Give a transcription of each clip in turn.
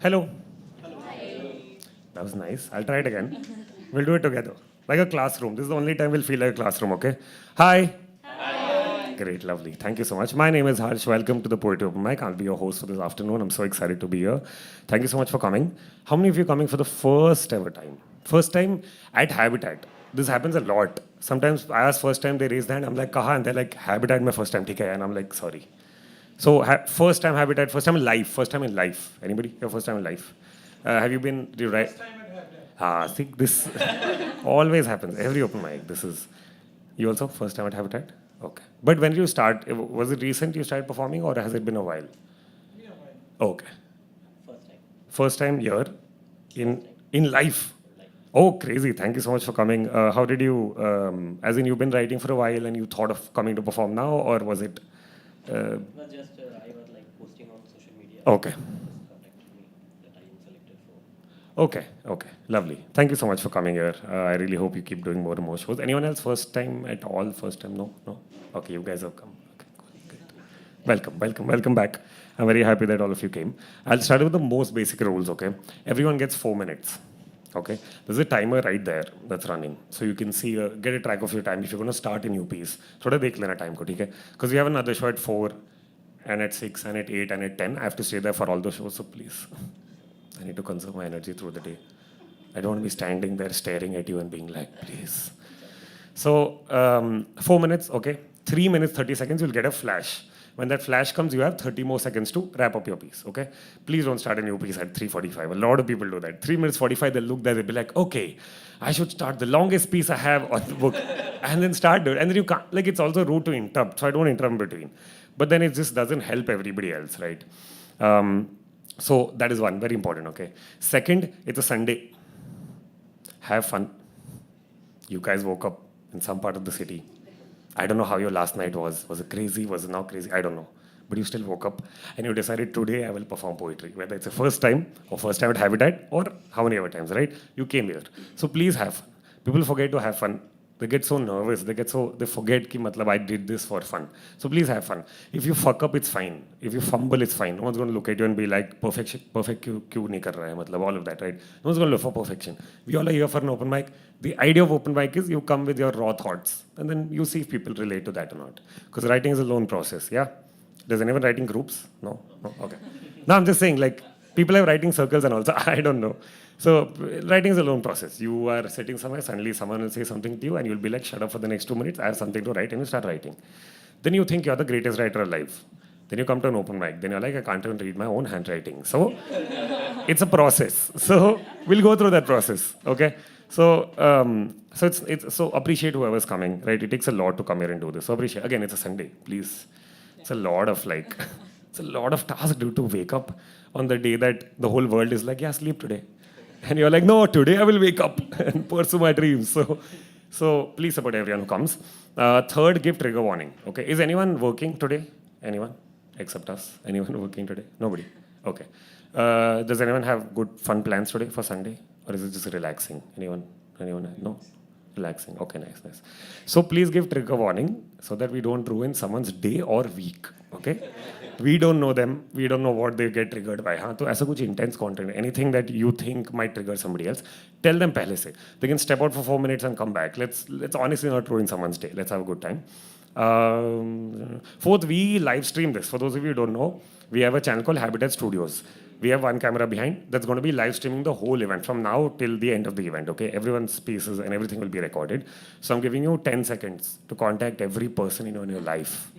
Hello. That was nice. I'll try it again. We'll do it together. Like a classroom. This is the only time we'll feel like a classroom, okay? Hi. Great, lovely. Thank you so much. My name is Harsh. Welcome to the Poetry Open Mic. I'll be your host for this afternoon. I'm so excited to be here. Thank you so much for coming. How many of you are coming for the first ever time? First time at Habitat. This happens a lot. Sometimes I ask first time, they raise their hand. I'm like, kaha? And they're like, Habitat, my first time. And I'm like, sorry. So first time Habitat, first time in life. First time in life. Anybody? Your first time in life? Have you been? Do you right? See, this always happens. Every open mic. This is. You also first time at Habitat? Okay. But when you start, was it recent you started performing, or has it been a while? Okay. First time here in life. Oh, crazy! Thank you so much for coming. How did you? As in, you've been writing for a while, and you thought of coming to perform now, or was it? It was just I was like posting on social media. Okay. Contacted me that I am selected for. Okay, lovely. Thank you so much for coming here. I really hope you keep doing more and more shows. Anyone else first time at all? First time? No? Okay, you guys have come. Okay, good. Welcome back. I'm very happy that all of you came. I'll start with the most basic rules, okay? Everyone gets 4 minutes, okay? There's a timer right there that's running. So you can see, get a track of your time. If you're going to start a new piece, थोड़ा देख लेना time को, ठीक है? Because we have another show at 4, and at 6, and at 8, and at 10. I have to stay there for all the shows, so please. I need to conserve my energy through the day. I don't want to be standing there staring at you and being like, please. So, 4 minutes, okay? 3 minutes, 30 seconds, you'll get a flash. When that flash comes, you have 30 more seconds to wrap up your piece, okay? Please don't start a new piece at 3:45. A lot of people do that. 3 minutes 45, they'll look there, they'll be like, okay, I should start the longest piece I have on the book and then start it. And then you can't, like, it's also rude to interrupt, so I don't interrupt in between. But then it just doesn't help everybody else, right? So that is one, very important, okay? Second, it's a Sunday. Have fun. You guys woke up in some part of the city. I don't know how your last night was. Was it crazy? Was it not crazy? I don't know. But you still woke up and you decided today I will perform poetry. Whether it's a first time or first time at Habitat or how many other times, right? You came here. So please have fun. People forget to have fun. They get so nervous. They forget ki matlab I did this for fun. So please have fun. If you fuck up, it's fine. If you fumble, it's fine. No one's going to look at you and be like, perfect kyun nahi kar raha hai? Matlab all of that, right? No one's going to look for perfection. We all are here for an open mic. The idea of open mic is you come with your raw thoughts and then you see if people relate to that or not. Because writing is a lone process, yeah? Does anyone write in groups? No? Okay. No, I'm just saying, like, people are writing circles and also, I don't know. So writing is a long process. You are sitting somewhere, suddenly someone will say something to you and you'll be like, shut up for the next 2 minutes, I have something to write, and you start writing. Then you think you're the greatest writer alive. Then you come to an open mic. Then you're like, I can't even read my own handwriting. So it's a process. So we'll go through that process, okay? So so appreciate whoever's coming, right? It takes a lot to come here and do this. So appreciate. Again, it's a Sunday, please. It's a lot of like, it's a lot of task due to wake up on the day that the whole world is like, yeah, sleep today. And you're like, no, today I will wake up and pursue my dreams. So please support everyone who comes. Third, give trigger warning. Okay, is anyone working today? Anyone except us? Anyone working today? Nobody. Okay. Does anyone have good fun plans today for Sunday, or is it just relaxing? Anyone? No. Relaxing. Okay, nice. So please give trigger warning so that we don't ruin someone's day or week. Okay. We don't know them. We don't know what they get triggered by. So ऐसा कुछ intense content, anything that you think might trigger somebody else, tell them पहले से. They can step out for 4 minutes and come back. Let's honestly not ruin someone's day. Let's have a good time. Fourth, we live stream this. For those of you who don't know, we have a channel called Habitat Studios. We have one camera behind that's going to be live streaming the whole event from now till the end of the event, okay? Everyone's pieces and everything will be recorded. So I'm giving you 10 seconds to contact every person you know in your life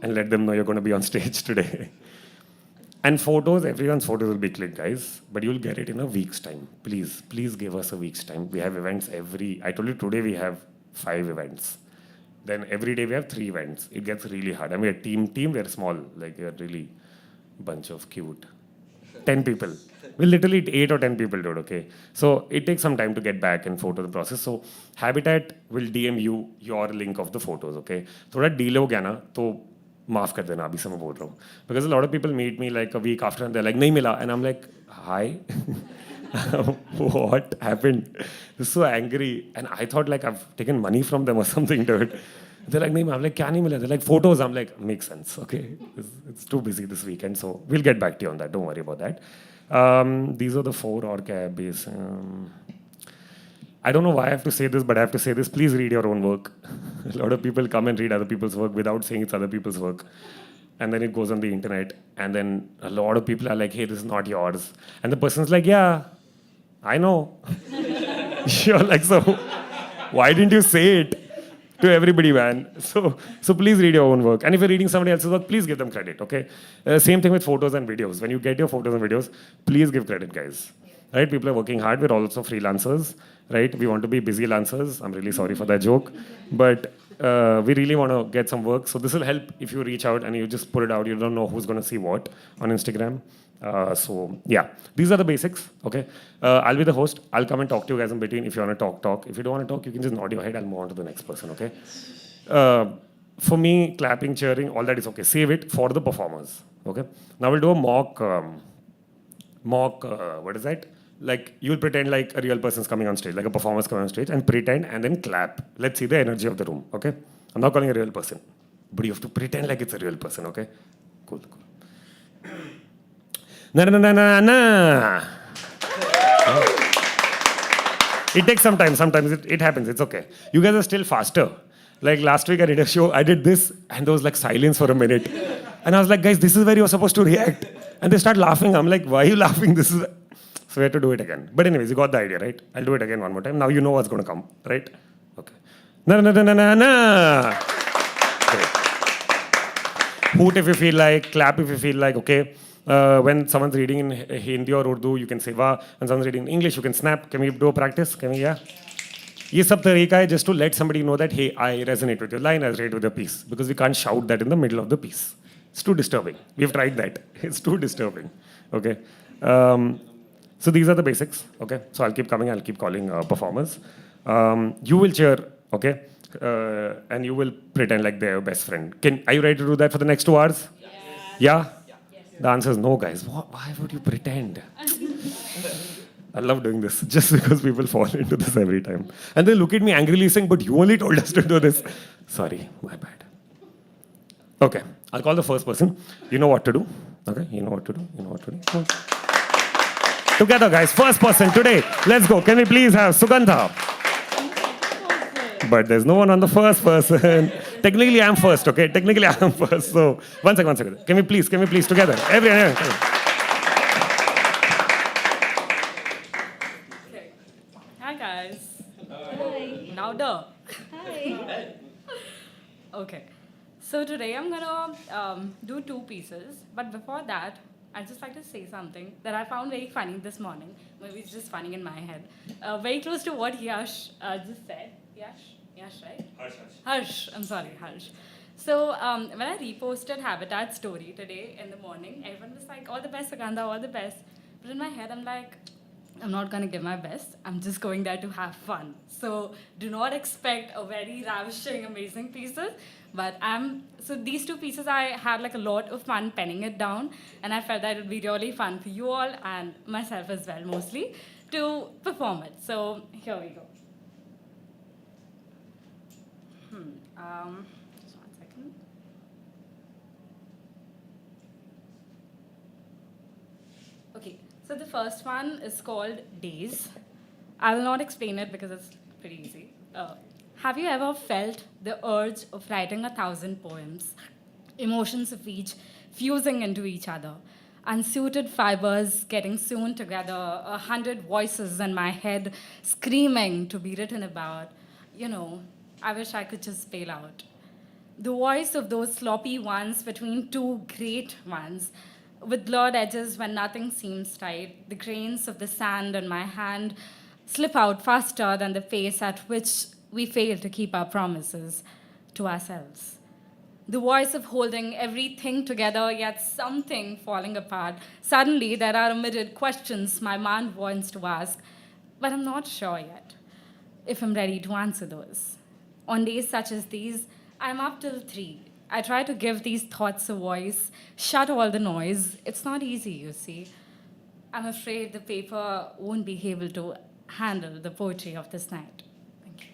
and let them know you're going to be on stage today. And photos, everyone's photos will be clicked, guys, but you'll get it in a week's time. Please give us a week's time. We have events I told you today we have 5 events. Then every day we have 3 events. It gets really hard. I mean, a team, we're small, like we're really bunch of cute 10 people. We literally 8 or 10 people do it, okay? So it takes some time to get back and photo the process. So Habitat will DM you your link of the photos, okay? थोड़ा delay हो गया ना तो माफ कर देना अभी से मैं बोल रहा हूँ. Because a lot of people meet me like a week after and they're like नहीं मिला, and I'm like, hi. What happened? They're so angry, and I thought like I've taken money from them or something, dude. They're like, I'm like, क्या नहीं मिला? They're like, photos. I'm like, makes sense, okay? It's too busy this weekend, so we'll get back to you on that. Don't worry about that. These are the 4 org base. I don't know why I have to say this, but I have to say this. Please read your own work. A lot of people come and read other people's work without saying it's other people's work. And then it goes on the internet. And then a lot of people are like, hey, this is not yours. And the person's like, yeah, I know. You're like, so why didn't you say it to everybody, man? So please read your own work. And if you're reading somebody else's work, please give them credit, okay? Same thing with photos and videos. When you get your photos and videos, please give credit, guys. Right? People are working hard. We're also freelancers, right? We want to be busy lancers. I'm really sorry for that joke. But we really want to get some work. So this will help if you reach out and you just put it out. You don't know who's going to see what on Instagram. So yeah, these are the basics, okay? I'll be the host. I'll come and talk to you guys in between. If you want to talk, talk. If you don't want to talk, you can just nod your head. I'll move on to the next person, okay? For me, clapping, cheering, all that is okay. Save it for the performers, okay? Now we'll do a mock, what is that? Like, you'll pretend like a real person's coming on stage, like a performer's coming on stage, and pretend and then clap. Let's see the energy of the room, okay? I'm not calling a real person, but you have to pretend like it's a real person, okay? Cool, cool. Na na na na na. It takes some time. Sometimes it happens. It's okay. You guys are still faster. Like last week I did a show. I did this, and there was like silence for a minute, and I was like, guys, this is where you're supposed to react. And they start laughing. I'm like, why are you laughing? This is. So we had to do it again. But anyways, you got the idea, right? I'll do it again one more time. Now you know what's going to come, right? Okay. Na na na na na na. Great. Hoot if you feel like. Clap if you feel like. Okay. When someone's reading in Hindi or Urdu, you can say wah. When someone's reading in English, you can snap. Can we do a practice? Can we? Yeah. ये सब तरीका है just to let somebody know that, hey, I resonate with your line, I resonate with your piece. Because we can't shout that in the middle of the piece. It's too disturbing. We've tried that. It's too disturbing. Okay. So these are the basics. Okay. So I'll keep coming. I'll keep calling performers. You will cheer. Okay. And you will pretend like they're your best friend. Are you ready to do that for the next 2 hours? Yeah? The answer is no, guys. Why would you pretend? I love doing this just because people fall into this every time. And they look at me angrily saying, but you only told us to do this. Sorry, my bad. Okay, I'll call the first person. You know what to do. Okay, you know what to do. You know what to do. Together, guys. First person today. Let's go. Can we please have Sugandha? But there's no one on the first person. Technically, I'm first, okay? Technically, I'm first. So, one second. Can we please together? Everyone. Okay. Hi, guys. Hi. Louder. Hi. Okay. So today I'm gonna do 2 pieces. But before that, I'd just like to say something that I found very funny this morning. Maybe it's just funny in my head. Very close to what Yash just said. Yash, right? Harsh. I'm sorry, Harsh. So when I reposted Habitat story today in the morning, everyone was like, all the best, Sugandha, all the best. But in my head, I'm like, I'm not going to give my best. I'm just going there to have fun. So do not expect a very ravishing, amazing pieces. But so these 2 pieces, I had like a lot of fun penning it down. And I felt that it would be really fun for you all and myself as well, mostly, to perform it. So here we go. Just 1 second. Okay, so the first one is called Days. I will not explain it because it's pretty easy. Have you ever felt the urge of writing 1,000 poems, emotions of each fusing into each other, unsuited fibers getting sewn together, 100 voices in my head screaming to be written about? I wish I could just bail out. The voice of those sloppy ones between 2 great ones, with blurred edges when nothing seems tight, the grains of the sand on my hand slip out faster than the pace at which we fail to keep our promises to ourselves. The voice of holding everything together, yet something falling apart. Suddenly, there are omitted questions my mind wants to ask, but I'm not sure yet if I'm ready to answer those. On days such as these, I'm up till 3. I try to give these thoughts a voice, shut all the noise. It's not easy, you see. I'm afraid the paper won't be able to handle the poetry of this night. Thank you.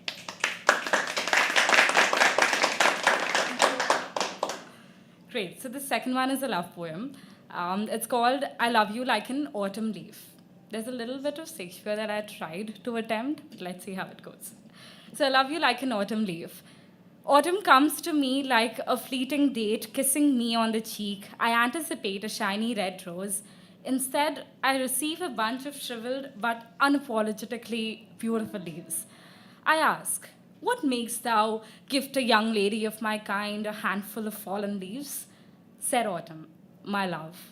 Great. So the second one is a love poem. It's called I Love You Like an Autumn Leaf. There's a little bit of Shakespeare that I tried to attempt, but let's see how it goes. So I love you like an autumn leaf. Autumn comes to me like a fleeting date kissing me on the cheek. I anticipate a shiny red rose. Instead, I receive a bunch of shriveled but unapologetically beautiful leaves. I ask, what makes thou gift a young lady of my kind a handful of fallen leaves? Said Autumn, my love.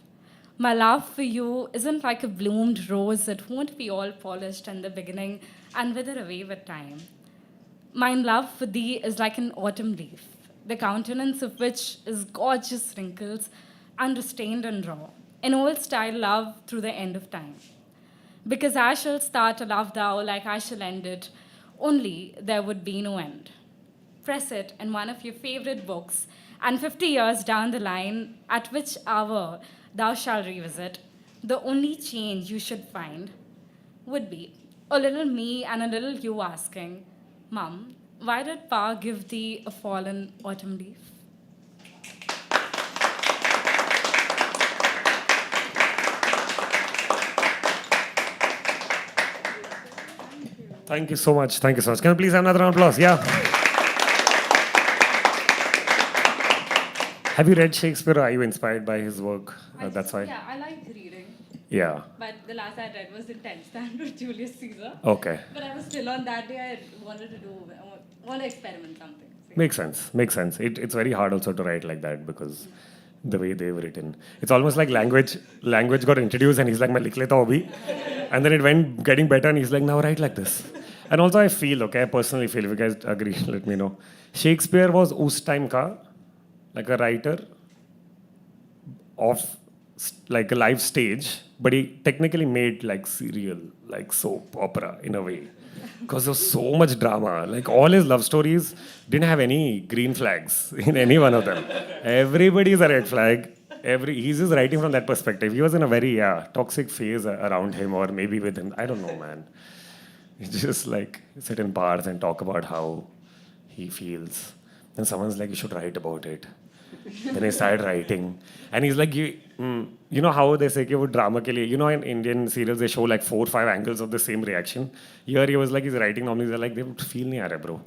My love for you isn't like a bloomed rose that won't be all polished in the beginning and wither away with time. My love for thee is like an autumn leaf, the countenance of which is gorgeous wrinkles, unrestrained and raw, an old style love through the end of time. Because I shall start a love thou like I shall end it, only there would be no end. Press it in one of your favorite books, and 50 years down the line, at which hour thou shalt revisit, the only change you should find would be a little me and a little you asking, Mum, why did Pa give thee a fallen autumn leaf? Thank you so much. Thank you so much. Can we please have another round of applause? Yeah. Have you read Shakespeare or are you inspired by his work? That's why. Yeah, I like reading. Yeah. But the last I read was the 10th standard Julius Caesar. Okay. But I was still on that day. I wanted to want to experiment something. So, Makes sense. Makes sense. It's very hard also to write like that because the way they've written. It's almost like language got introduced and he's like, मैं लिख लेता हूँ अभी. And then it went getting better and he's like, now write like this. And also I feel, okay, I personally feel, if you guys agree, let me know. Shakespeare was उस time का, like a writer of like a live stage, but he technically made like serial, like soap opera in a way. Because there was so much drama. Like all his love stories didn't have any green flags in any one of them. Everybody's a red flag. He's just writing from that perspective. He was in a very toxic phase around him or maybe with him. I don't know, man. He just like sit in bars and talk about how he feels. And someone's like, you should write about it. Then he started writing. And he's like, you know how they say कि वो drama के लिए, you know in Indian serials they show like 4 or 5 angles of the same reaction. Here he was like, he's writing normally, they're like, they would feel नहीं आ रहा bro.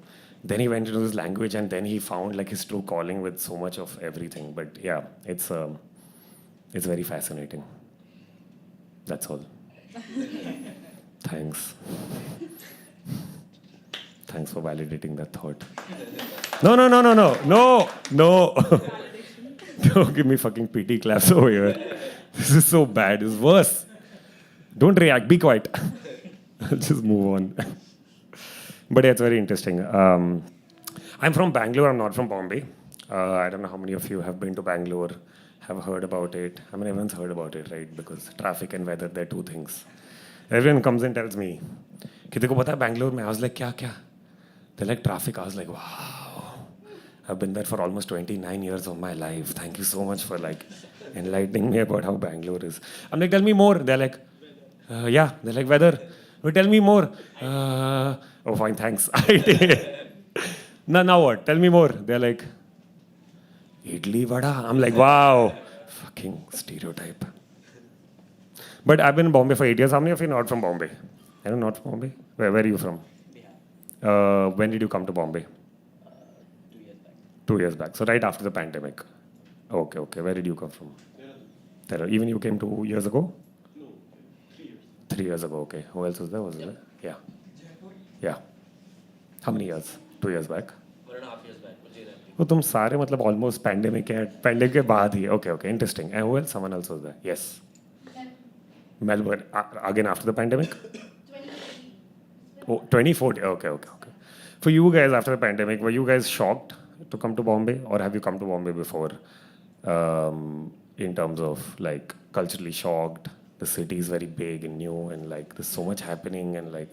Then he went into this language and then he found like his true calling with so much of everything. But yeah, it's very fascinating. That's all. Thanks. Thanks for validating that thought. No. Don't give me fucking PT claps over here. This is so bad. It's worse. Don't react. Be quiet. I'll just move on. But yeah, it's very interesting. I'm from Bangalore. I'm not from Bombay. I don't know how many of you have been to Bangalore, have heard about it. I mean, everyone's heard about it, right? Because traffic and weather, they're two things. Everyone comes and tells me, कि तेरे को पता है Bangalore में? I was like, क्या? They're like, traffic. I was like, wow. I've been there for almost 29 years of my life. Thank you so much for like enlightening me about how Bangalore is. I'm like, tell me more. They're like, yeah. They're like, weather. Well, tell me more. Oh, fine, thanks. Now what? Tell me more. They're like, idli vada. I'm like, wow. Fucking stereotype. But I've been in Bombay for 8 years. How many of you are not from Bombay? You're not from Bombay? Where are you from? Bihar. When did you come to Bombay? 2 years back. 2 years back. So right after the pandemic. Okay. Where did you come from? Terra. Even you came 2 years ago? No, 3 years. 3 years ago. Okay. Who else was there? Yeah. Yeah. How many years? 2 years back. 1.5 years back. मुझे रहती वो तुम सारे मतलब almost pandemic के बाद ही. Okay. Interesting. And who else? Someone else was there. Yes. Melbourne. Again after the pandemic? 2014. Okay. For you guys after the pandemic, were you guys shocked to come to Bombay or have you come to Bombay before? In terms of like culturally shocked, the city is very big and new and like there's so much happening and like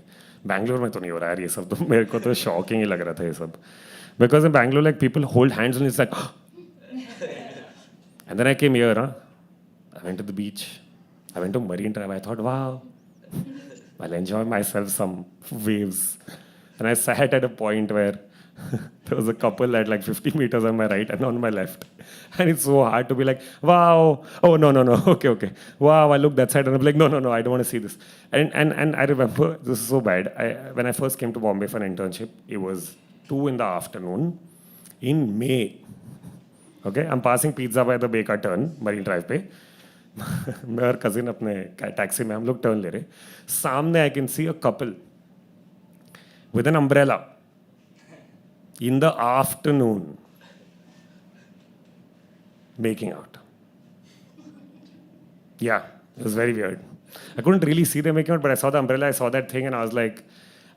Bangalore में तो नहीं हो रहा है ये सब तो मेरे को तो shocking ही लग रहा था ये सब. Because in Bangalore like people hold hands and it's like and then I came here, I went to the beach. I went to Marine Drive. I thought, wow, I'll enjoy myself some waves. And I sat at a point where There was a couple at like 50 meters on my right and on my left. And it's so hard to be like, wow, oh, no, no, no, okay. Wow, I look that side and I'm like, no, I don't want to see this. And I remember, this is so bad, when I first came to Bombay for an internship, it was 2 in the afternoon in May. Okay, I'm passing Pizza by the Baker turn, Marine Drive पे. मैं और cousin अपने taxi में हम लोग turn ले रहे. सामने I can see a couple with an umbrella in the afternoon making out. Yeah, it was very weird. I couldn't really see them making out, but I saw the umbrella, I saw that thing, and I was like,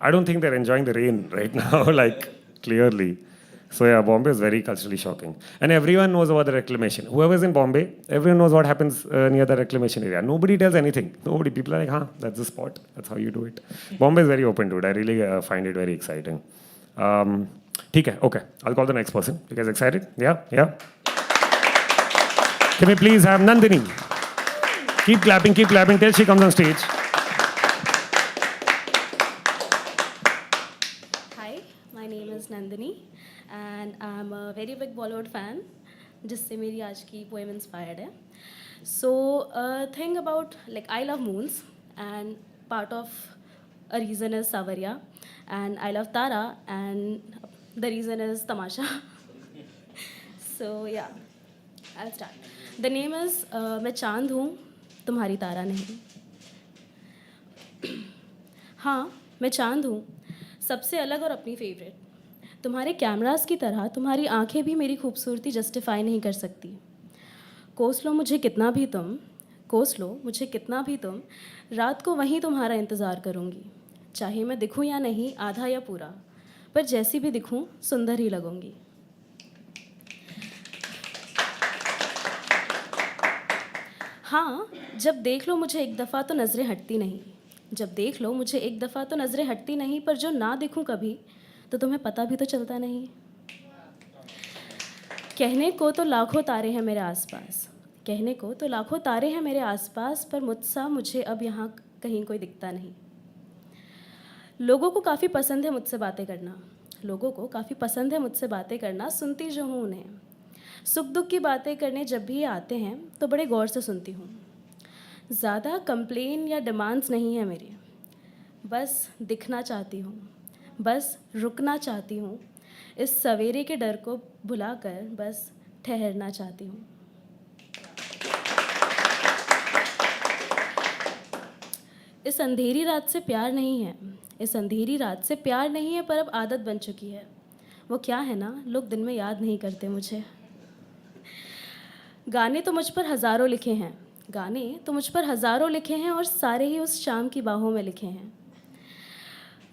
I don't think they're enjoying the rain right now, like, clearly. So yeah, Bombay is very culturally shocking. And everyone knows about the reclamation. Whoever's in Bombay, everyone knows what happens near the reclamation area. Nobody tells anything. Nobody. People are like, huh, that's the spot. That's how you do it. Bombay is very open to it. I really find it very exciting. ठीक है, okay. I'll call the next person. You guys excited? Yeah? Can we please have Nandini? Keep clapping till she comes on stage. Hi, my name is Nandini and I'm a very big Bollywood fan जिससे मेरी आज की poem inspired है. So thing about like I love moons and part of a reason is Savarya and I love Tara and the reason is Tamasha. So yeah, I'll start. The name is मैं चांद हूँ तुम्हारी तारा नहीं. हाँ मैं चांद हूँ सबसे अलग और अपनी फेवरेट. तुम्हारे कैमरास की तरह तुम्हारी आंखें भी मेरी खूबसूरती जस्टिफाई नहीं कर सकती. कोस लो मुझे कितना भी तुम रात को वहीं तुम्हारा इंतज़ार करूँगी. चाहे मैं दिखूँ या नहीं आधा या पूरा पर जैसी भी दिखूँ सुंदर ही लगूँगी. हाँ जब देख लो मुझे एक दफ़ा तो नज़रें हटती नहीं पर जो ना दिखूं कभी तो तुम्हें पता भी तो चलता नहीं. कहने को तो लाखों तारे हैं मेरे आसपास पर मुझसा मुझे अब यहाँ कहीं कोई दिखता नहीं. लोगों को काफ़ी पसंद है मुझसे बातें करना सुनती जो हूँ उन्हें. सुख दुख की बातें करने जब भी ये आते हैं तो बड़े गौर से सुनती हूँ. ज़्यादा कंप्लेन या डिमांड्स नहीं है मेरे. बस दिखना चाहती हूँ, बस रुकना चाहती हूँ. इस सवेरे के डर को भुलाकर बस ठहरना चाहती हूँ. इस अंधेरी रात से प्यार नहीं है पर अब आदत बन चुकी है. वो क्या है ना लोग दिन में याद नहीं करते मुझे. गाने तो मुझ पर हज़ारों लिखे हैं और सारे ही उस शाम की बाहों में लिखे हैं.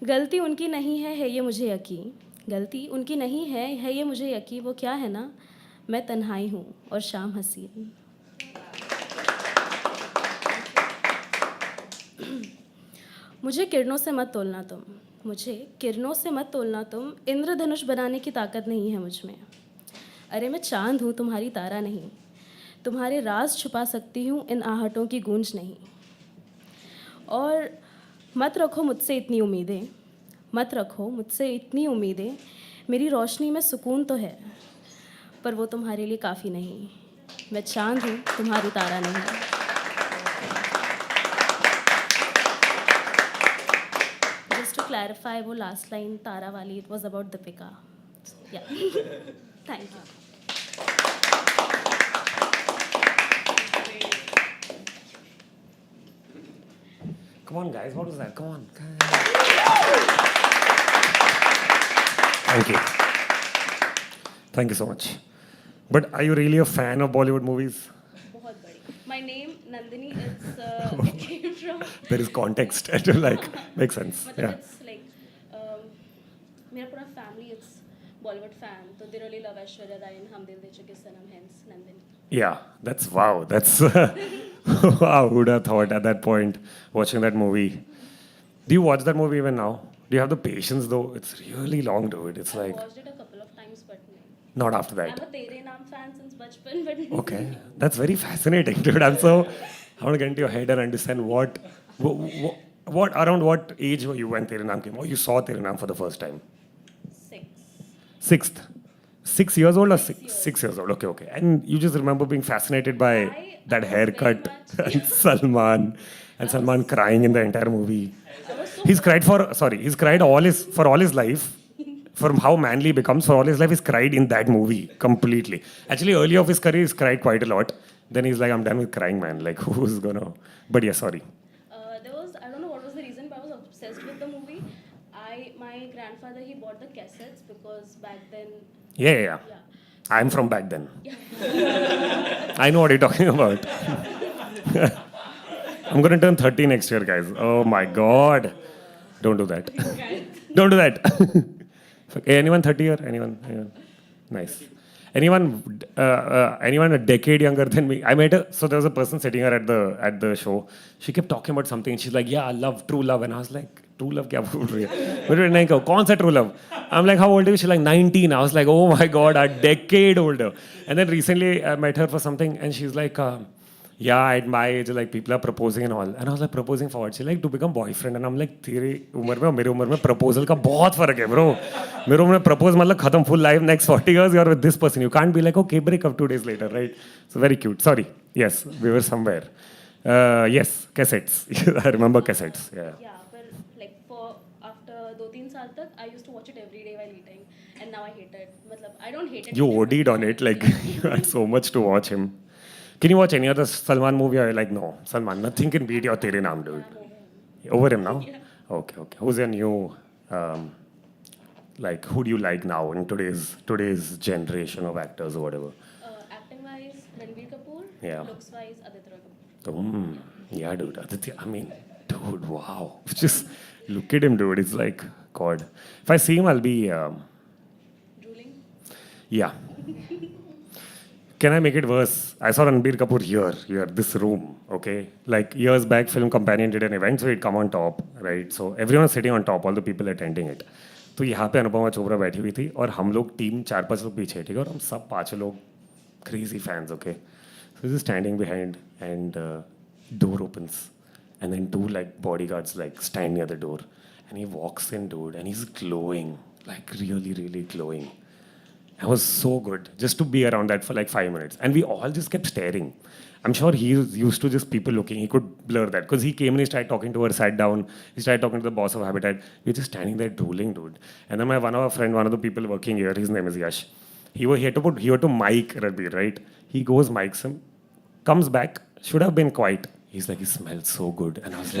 गलती उनकी नहीं है ये मुझे यकीन. वो क्या है ना मैं तन्हाई हूँ और शाम हसीन. मुझे किरणों से मत तोलना तुम. इंद्रधनुष बनाने की ताकत नहीं है मुझ में. अरे मैं चांद हूँ तुम्हारी तारा नहीं. तुम्हारे राज छुपा सकती हूँ इन आहटों की गूंज नहीं. और मत रखो मुझसे इतनी उम्मीदें. मेरी रोशनी में सुकून तो है पर वो तुम्हारे लिए काफ़ी नहीं. मैं चांद हूँ तुम्हारी तारा नहीं. Just to clarify वो लास्ट लाइन तारा वाली it was about Deepika. Yeah. Thank you. Come on, guys, what was that? Come on. Thank you so much. But are you really a fan of Bollywood movies? बहुत बड़ी. My name Nandini is came from. There is context. I do like makes sense. मतलब Yeah. it's like मेरा पूरा family is Bollywood fan तो they really love Aishwarya Rai and हम दिल दे चुके सनम hence Nandini. Yeah, that's wow. That's wow. Who'd have thought at that point watching that movie? Do you watch that movie even now? Do you have the patience though? It's really long, dude. It's I like watched it a couple of times but no. not after I'm that. a Tere Naam fan since bachpan but Okay, that's very fascinating, dude. I want to get into your head and understand what around what age were you when Tere Naam came? Or you saw Tere Naam for the first time? 6. Sixth. 6 years old or 6 years old? Okay, okay. And you just remember being fascinated by I that was haircut very and Salman and Salman crying in the entire movie. I was so He's cried he's cried for all his life. From how manly he becomes, for all his life, he's cried in that movie completely. Actually, early of his career, he's cried quite a lot. Then he's like, I'm done with crying, man. Like, who's gonna? But yeah, sorry. there was, I don't know what was the reason, but I was obsessed with the movie. My grandfather, he bought the cassettes because back then, Yeah. yeah. I'm from back then. I know what you're talking about. I'm gonna turn 30 next year, guys. Oh my god. Don't do that. Don't do that. Okay, anyone 30 here? Anyone? Nice. Anyone a decade younger than me? I met her. So there was a person sitting here at the show. She kept talking about something. She's like, "Yeah, love, true love," and I was like, "True love, क्या बोल रही है?" But नहीं कहो, कौन सा true love? I'm like, "How old are you?" She's like, 19. I was like, "Oh my god, a decade older." And then recently I met her for something, and she's like, "Yeah, at my age, like people are proposing and all." And I was like, "Proposing for what?" She's like, "To become boyfriend." And I'm like, "तेरी उम्र में और मेरी उम्र में proposal का बहुत फर्क है, bro. मेरे उम्र में propose मतलब खत्म full life next 40 years you're with this person. You can't be like, okay, break up 2 days later, right?" So very cute. Sorry. Yes, we were somewhere. Yes, cassettes. I remember cassettes. Yeah. Yeah, but like for after 2-3 साल तक, I used to watch it every day while eating, and now I hate it. मतलब I don't hate it. You OD'd on it, like you had so much to watch him. Can you watch any other Salman movie? Or you're like, no, Salman, nothing can beat your Tere Naam, dude. Over him now? Okay. Who's your new, like, who do you like now in today's generation of actors or whatever? Acting wise, Ranbir Kapoor. Yeah. Looks wise, Aditya Roy Kapoor. Yeah, dude. Aditya, I mean, dude, wow. Just look at him, dude. It's like, God. If I see him, I'll be, Drooling. yeah. Can I make it worse? I saw Ranbir Kapoor here, this room, okay? Like years back, Film Companion did an event, so he'd come on top, right? So everyone was sitting on top, all the people attending it. तो यहाँ पे अनुपमा चोपड़ा बैठी हुई थी और हम लोग team 4-5 लोग पीछे, ठीक है? और हम सब 5 लोग crazy fans, okay? So he's standing behind and door opens and then 2 like bodyguards like stand near the door and he walks in, dude, and he's glowing, like really, really glowing. It was so good just to be around that for like 5 minutes. And we all just kept staring. I'm sure he was used to just people looking. He could blur that because he came and he started talking to her, sat down. He started talking to the boss of Habitat. We were just standing there drooling, dude. And then one of our friend, one of the people working here, his name is Yash. He had to mic Ranbir, right? He goes, mics him, comes back, should have been quiet. He's like, he smells so good. And I was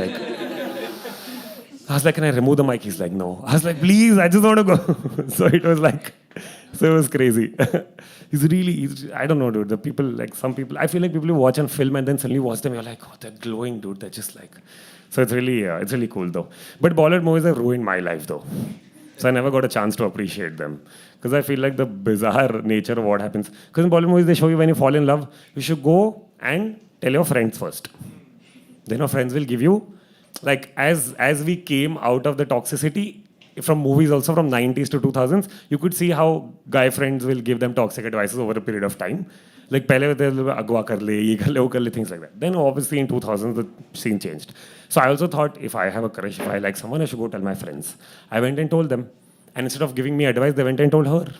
like, can I remove the mic? He's like, no. I was like, please, I just want to go. So it was like, so it was crazy. I don't know, dude. The people, like some people, I feel like people who watch on film and then suddenly watch them, you're like, oh, they're glowing, dude. They're just like, so it's really cool though. But Bollywood movies have ruined my life though. So I never got a chance to appreciate them. Because I feel like the bizarre nature of what happens. Because in Bollywood movies, they show you when you fall in love, you should go and tell your friends first. Then your friends will give you, like as we came out of the toxicity, from movies also from 90s to 2000s, you could see how guy friends will give them toxic advices over a period of time. Like, pehle they'll agwa kar le, ye kar le, wo kar le, things like that. Then obviously in 2000s, the scene changed. So I also thought, if I have a crush, if I like someone, I should go tell my friends. I went and told them. And instead of giving me advice, they went and told her.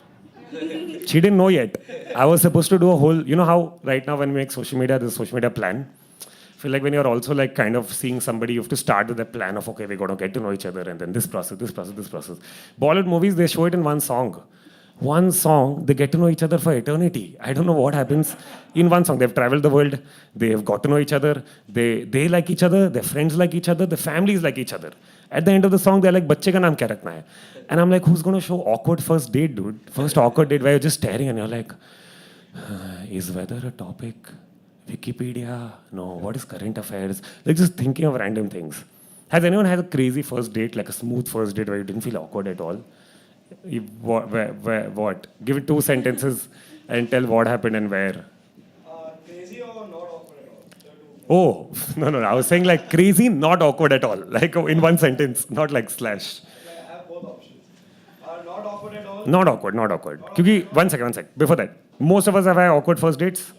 She didn't know yet. I was supposed to do a whole, you know how right now when we make social media, there's a social media plan. I feel like when you're also like kind of seeing somebody, you have to start with a plan of, okay, we're going to get to know each other and then this process. Bollywood movies, they show it in one song. One song, they get to know each other for eternity. I don't know what happens in one song. They've traveled the world. They've got to know each other. They like each other. Their friends like each other. Their families like each other. At the end of the song, they're like, "Bacche ka naam kya rakhna hai?" And I'm like, who's going to show awkward first date, dude? First awkward date where you're just staring and you're like, is weather a topic? Wikipedia? No. What is current affairs? Like just thinking of random things. Has anyone had a crazy first date, like a smooth first date where you didn't feel awkward at all? What? Give it 2 sentences and tell what happened and where. Crazy or not awkward at all? Oh, no. I was saying like crazy, not awkward at all. Like in one sentence, not like slash. I have both options. Not awkward at all. Not awkward. Kyunki, one sec. Before that, most of us have had awkward first dates.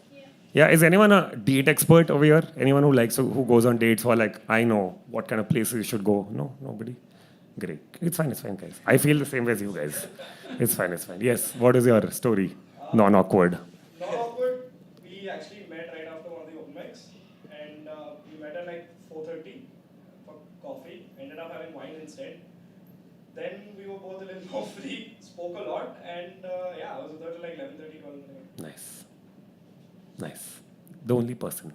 Yeah, is anyone a date expert over here? Anyone who goes on dates or like, I know what kind of places you should go? No, nobody. Great. It's fine, guys. I feel the same way as you guys. It's fine. Yes, what is your story? Non-awkward. Not awkward. We actually met right after one of the open mics, and we met at like 4:30 for coffee. Ended up having wine instead. Then we were both a little more free, spoke a lot, and yeah, I was with her till like 11:30, 12. Nice. The only person.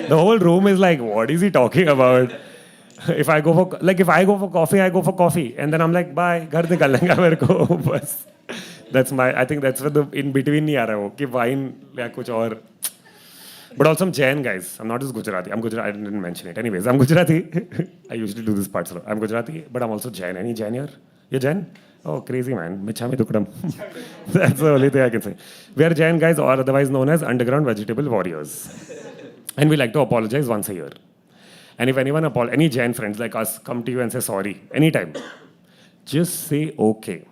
The whole room is like, what is he talking about? If I go for coffee, I go for coffee, and then I'm like, bye. घर निकल लेंगे मेरे को बस. I think that's where the in between नहीं आ रहा वो कि wine या कुछ और. But also I'm Jain, guys. I'm not just Gujarati. I'm Gujarati. I didn't mention it. Anyways, I'm Gujarati. I usually do this part solo. I'm Gujarati, but I'm also Jain. Any Jain here? You're Jain? Oh, crazy man. Michhami Dukdam. That's the only thing I can say. We are Jain guys, or otherwise known as underground vegetable warriors. And we like to apologize once a year. And if any Jain friends like us come to you and say sorry, anytime, just say okay.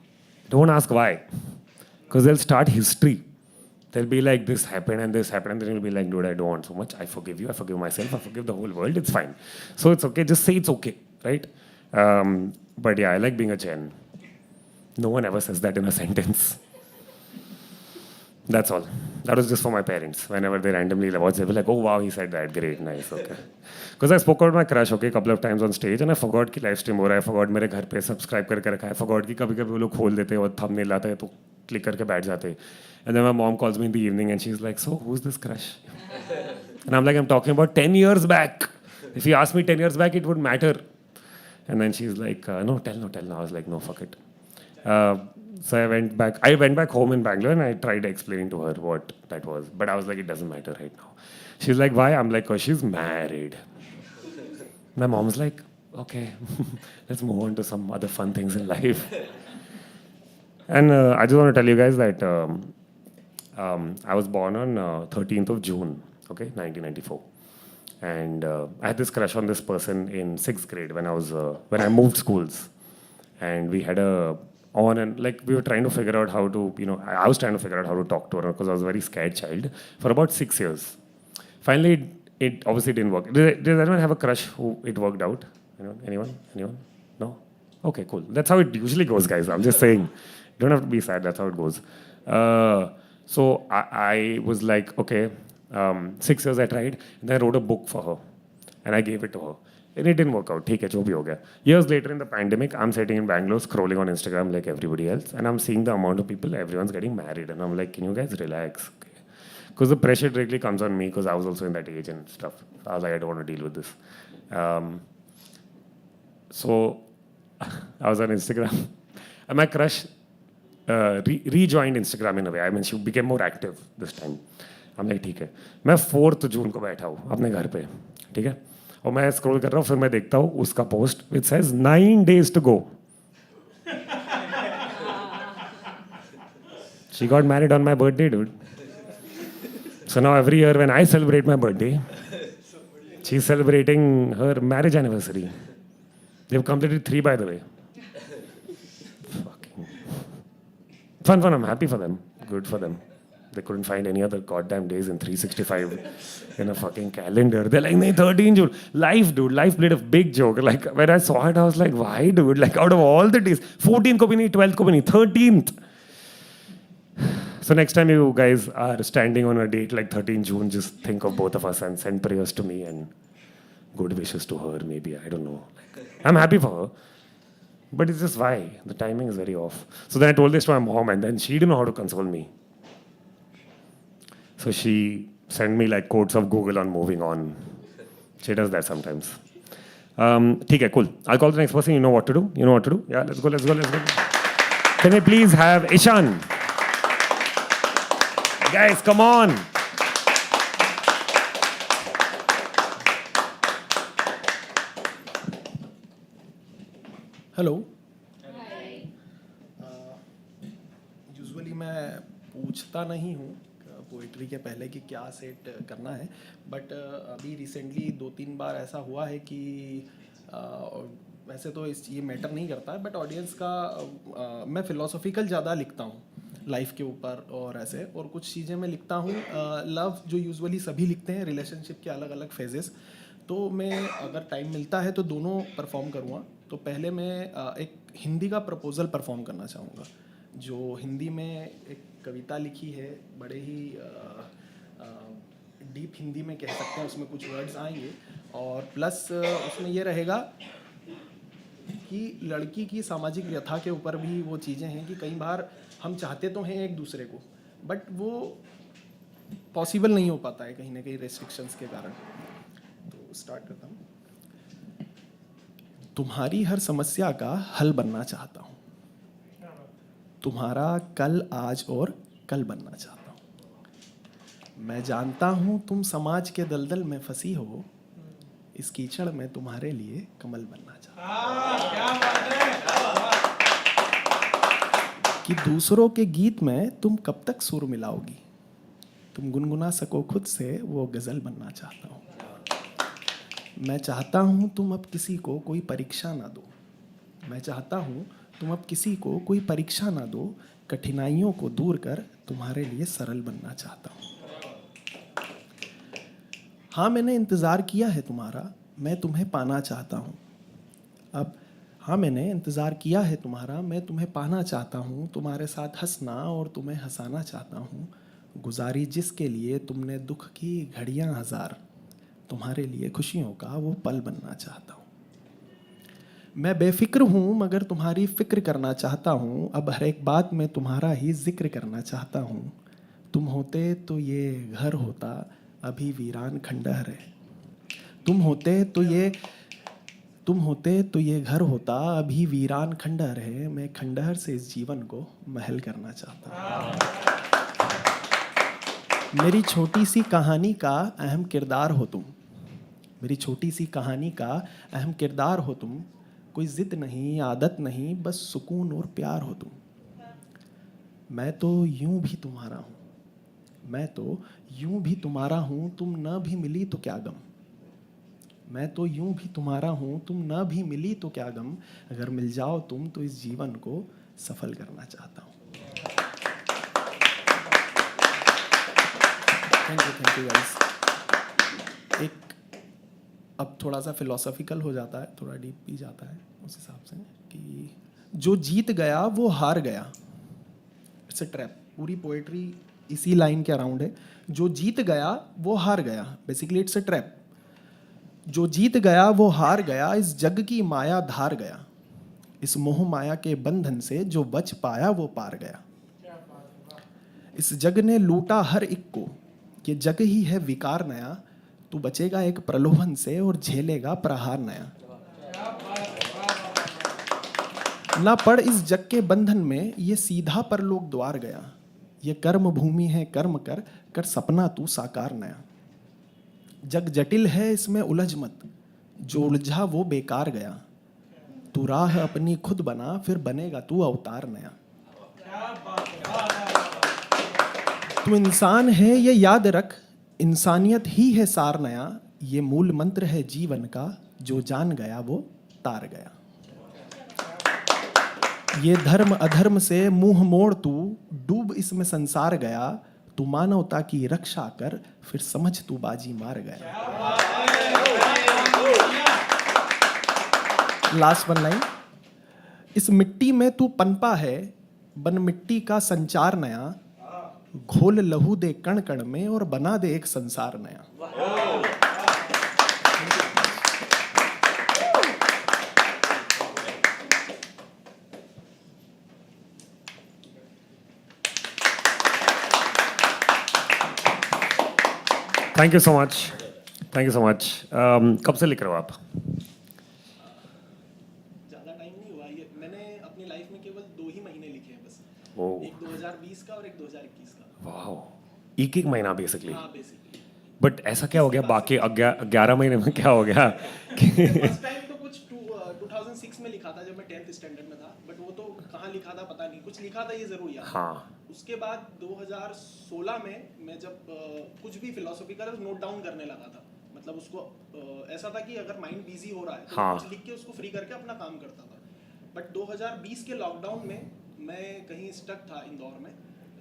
Don't ask why. Because they'll start history. They'll be like, this happened, and then you'll be like, dude, I don't want so much. I forgive you, I forgive myself, I forgive the whole world. It's fine. So it's okay. Just say it's okay, right? But yeah, I like being a Jain. No one ever says that in a sentence. That's all. That was just for my parents. Whenever they randomly watch, they'll be like, oh wow, he said that. Great, nice, okay. Because I spoke about my crush, okay, a couple of times on stage, and I forgot कि live stream हो रहा है. I forgot मेरे घर पे subscribe करके रखा है. I forgot कि कभी-कभी वो लोग खोल देते हैं और thumbnail आता है तो click करके बैठ जाते हैं. And then my mom calls me in the evening and she's like, so who's this crush? And I'm like, I'm talking about 10 years back. If you asked me 10 years back, it would matter. And then she's like, no, tell. I was like, no, fuck it. So I went back home in Bangalore and I tried explaining to her what that was. But I was like, it doesn't matter right now. She's like, why? I'm like, oh, she's married. My mom's like, okay, let's move on to some other fun things in life. And I just want to tell you guys that I was born on 13th of June, okay, 1994. And I had this crush on this person in 6th grade when I moved schools. And we had we were trying to figure out how to, I was trying to figure out how to talk to her because I was a very scared child for about 6 years. Finally, it obviously didn't work. Did anyone have a crush who it worked out? Anyone? No? Okay, cool. That's how it usually goes, guys. I'm just saying. You don't have to be sad. That's how it goes. So I was like, okay, 6 years I tried. And then I wrote a book for her. And I gave it to her. And it didn't work out. ठीक है, जो भी हो गया. Years later in the pandemic, I'm sitting in Bangalore, scrolling on Instagram like everybody else. And I'm seeing the amount of people, everyone's getting married. And I'm like, can you guys relax? Because the pressure directly comes on me because I was also in that age and stuff. I was like, I don't want to deal with this. So I was on Instagram. And my crush rejoined Instagram in a way. I mean, she became more active this time. I'm like, ठीक है. मैं 4th जून को बैठा हूँ अपने घर पे, ठीक है? और मैं स्क्रॉल कर रहा हूँ, फिर मैं देखता हूँ उसका post which says 9 days to go. She got married on my birthday, dude. So now every year when I celebrate my birthday, she's celebrating her marriage anniversary. They've completed 3, by the way. Fucking fun. I'm happy for them. Good for them. They couldn't find any other goddamn days in 365 in a fucking calendar. They're like, 13 June. Life, dude. Life played a big joke. Like, when I saw it, I was like, why, dude? Like, out of all the days, 14th ko bhi nahi, 12th ko bhi nahi, 13th. So next time you guys are standing on a date like 13 June, just think of both of us and send prayers to me and good wishes to her, maybe. I don't know. I'm happy for her. But it's just why? The timing is very off. So then I told this to my mom, and then she didn't know how to console me. So she sent me like quotes of Google on moving on. She does that sometimes. ठीक है, cool. I'll call the next person. You know what to do? Yeah, let's go. Can I please have Ishan? Guys, come on. Hello usually मैं पूछता नहीं हूँ poetry के पहले कि क्या सेट करना है, बट अभी रिसेंटली 2-3 बार ऐसा हुआ है कि वैसे तो ये मैटर नहीं करता है, बट ऑडियंस का मैं फ़िलोसॉफिकल ज़्यादा लिखता हूँ लाइफ के ऊपर और ऐसे, और कुछ चीज़ें मैं लिखता हूँ लव जो यूजुअली सभी लिखते हैं, रिलेशनशिप के अलग अलग फेजेस। तो मैं अगर टाइम मिलता है तो दोनों परफॉर्म करूँगा। तो पहले मैं एक हिंदी का प्रपोजल परफॉर्म करना चाहूँगा, जो हिंदी में एक कविता लिखी है, बड़े ही डीप हिंदी में कह सकते हैं, उसमें कुछ वर्ड्स आएंगे और प्लस उसमें ये रहेगा कि लड़की की सामाजिक व्यथा के ऊपर भी वो चीज़ें हैं कि कई बार हम चाहते तो हैं एक दूसरे को, बट वो पॉसिबल नहीं हो पाता है कहीं ना कहीं रेस्ट्रिक्शंस के कारण। तो स्टार्ट करता हूँ। तुम्हारी हर समस्या का हल बनना चाहता हूँ, तुम्हारा कल, आज और कल बनना चाहता हूँ। मैं जानता हूँ तुम समाज के दलदल में फंसी हो, इस कीचड़ में तुम्हारे लिए कमल बनना चाहता हूँ। कि दूसरों के गीत में तुम कब तक सुर मिलाओगी, तुम गुनगुना सको खुद से वो गजल बनना चाहता हूँ। मैं चाहता हूँ तुम अब किसी को कोई परीक्षा ना दो, मैं चाहता हूँ तुम अब किसी को कोई परीक्षा ना दो, कठिनाइयों को दूर कर तुम्हारे लिए सरल बनना चाहता हूँ। हाँ मैंने इंतज़ार किया है तुम्हारा, मैं तुम्हें पाना चाहता हूँ। अब हाँ मैंने इंतज़ार किया है तुम्हारा, मैं तुम्हें पाना चाहता हूँ, तुम्हारे साथ हंसना और तुम्हें हंसाना चाहता हूँ। गुजारी जिसके लिए तुमने दुख की घड़ियाँ हज़ार, तुम्हारे लिए खुशियों का वो पल बनना चाहता हूँ। मैं बेफिक्र हूँ मगर तुम्हारी फ़िक्र करना चाहता हूँ, अब हर एक बात में तुम्हारा ही जिक्र करना चाहता हूँ। तुम होते तो ये घर होता अभी वीरान खंडहर है, तुम होते तो ये घर होता अभी वीरान खंडहर है। मैं खंडहर से इस जीवन को महल करना चाहता हूँ। मेरी छोटी सी कहानी का अहम किरदार हो तुम, मेरी छोटी सी कहानी का अहम किरदार हो तुम। कोई ज़िद नहीं, आदत नहीं, बस सुकून और प्यार हो तुम। मैं तो यूं भी तुम्हारा हूँ, मैं तो यूं भी तुम्हारा हूँ, तुम न भी मिली तो क्या गम। मैं तो यूं भी तुम्हारा हूँ, तुम न भी मिली तो क्या गम। अगर मिल जाओ तुम तो इस जीवन को सफल करना चाहता हूँ। Thank you guys. एक अब थोड़ा सा फिलोसॉफिकल हो जाता है, थोड़ा डीप भी जाता है उस हिसाब से कि जो जीत गया वो हार गया। It's a trap. पूरी पोएट्री इसी लाइन के अराउंड है। जो जीत गया वो हार गया, बेसिकली इट्स अ ट्रैप। जो जीत गया वो हार गया, इस जग की माया धार गया। इस मोह माया के बंधन से जो बच पाया वो पार गया। इस जग ने लूटा हर एक को, ये जग ही है विकार नया। तू बचेगा एक प्रलोभन से और झेलेगा प्रहार नया। ना पड़ इस जग के बंधन में, ये सीधा परलोक द्वार गया। ये कर्म भूमि है कर्म कर, कर सपना तू साकार नया। जग जटिल है इसमें उलझ मत, जो उलझा वो बेकार गया। तू राह अपनी खुद बना, फिर बनेगा तू अवतार नया। तू इंसान है ये याद रख, इंसानियत ही है सार नया। ये मूल मंत्र है जीवन का, जो जान गया वो तार गया। ये धर्म अधर्म से मुंह मोड़ तू, डूब इसमें संसार गया। तू मानवता की रक्षा कर, फिर समझ तू बाजी मार गया। Last one line. इस मिट्टी में तू पनपा है, बन मिट्टी का संचार नया। घोल लहू दे कण कण में और बना दे एक संसार नया। Thank you so much, thank you so much. कब से लिख रहे हो आप? ज़्यादा टाइम नहीं हुआ ये, मैंने अपनी लाइफ में केवल 2 ही महीने लिखे हैं बस। ओह एक 2020 का और एक 2021 का। वाह, एक एक महीना बेसिकली। हाँ बेसिकली। बट ऐसा क्या हो गया बाकी 11 महीने में क्या हो गया कि फर्स्ट टाइम तो कुछ 2006 में लिखा था जब मैं 10th स्टैंडर्ड में था, बट वो तो कहाँ लिखा था पता नहीं, कुछ लिखा था ये जरूर याद। हाँ उसके बाद 2016 में मैं जब कुछ भी फिलोसॉफिकल नोट डाउन करने लगा था, मतलब उसको ऐसा था कि अगर माइंड बिजी हो रहा है तो हाँ। कुछ लिख के उसको फ्री करके अपना काम करता था। बट 2020 के लॉकडाउन में मैं कहीं स्टक था इंदौर में,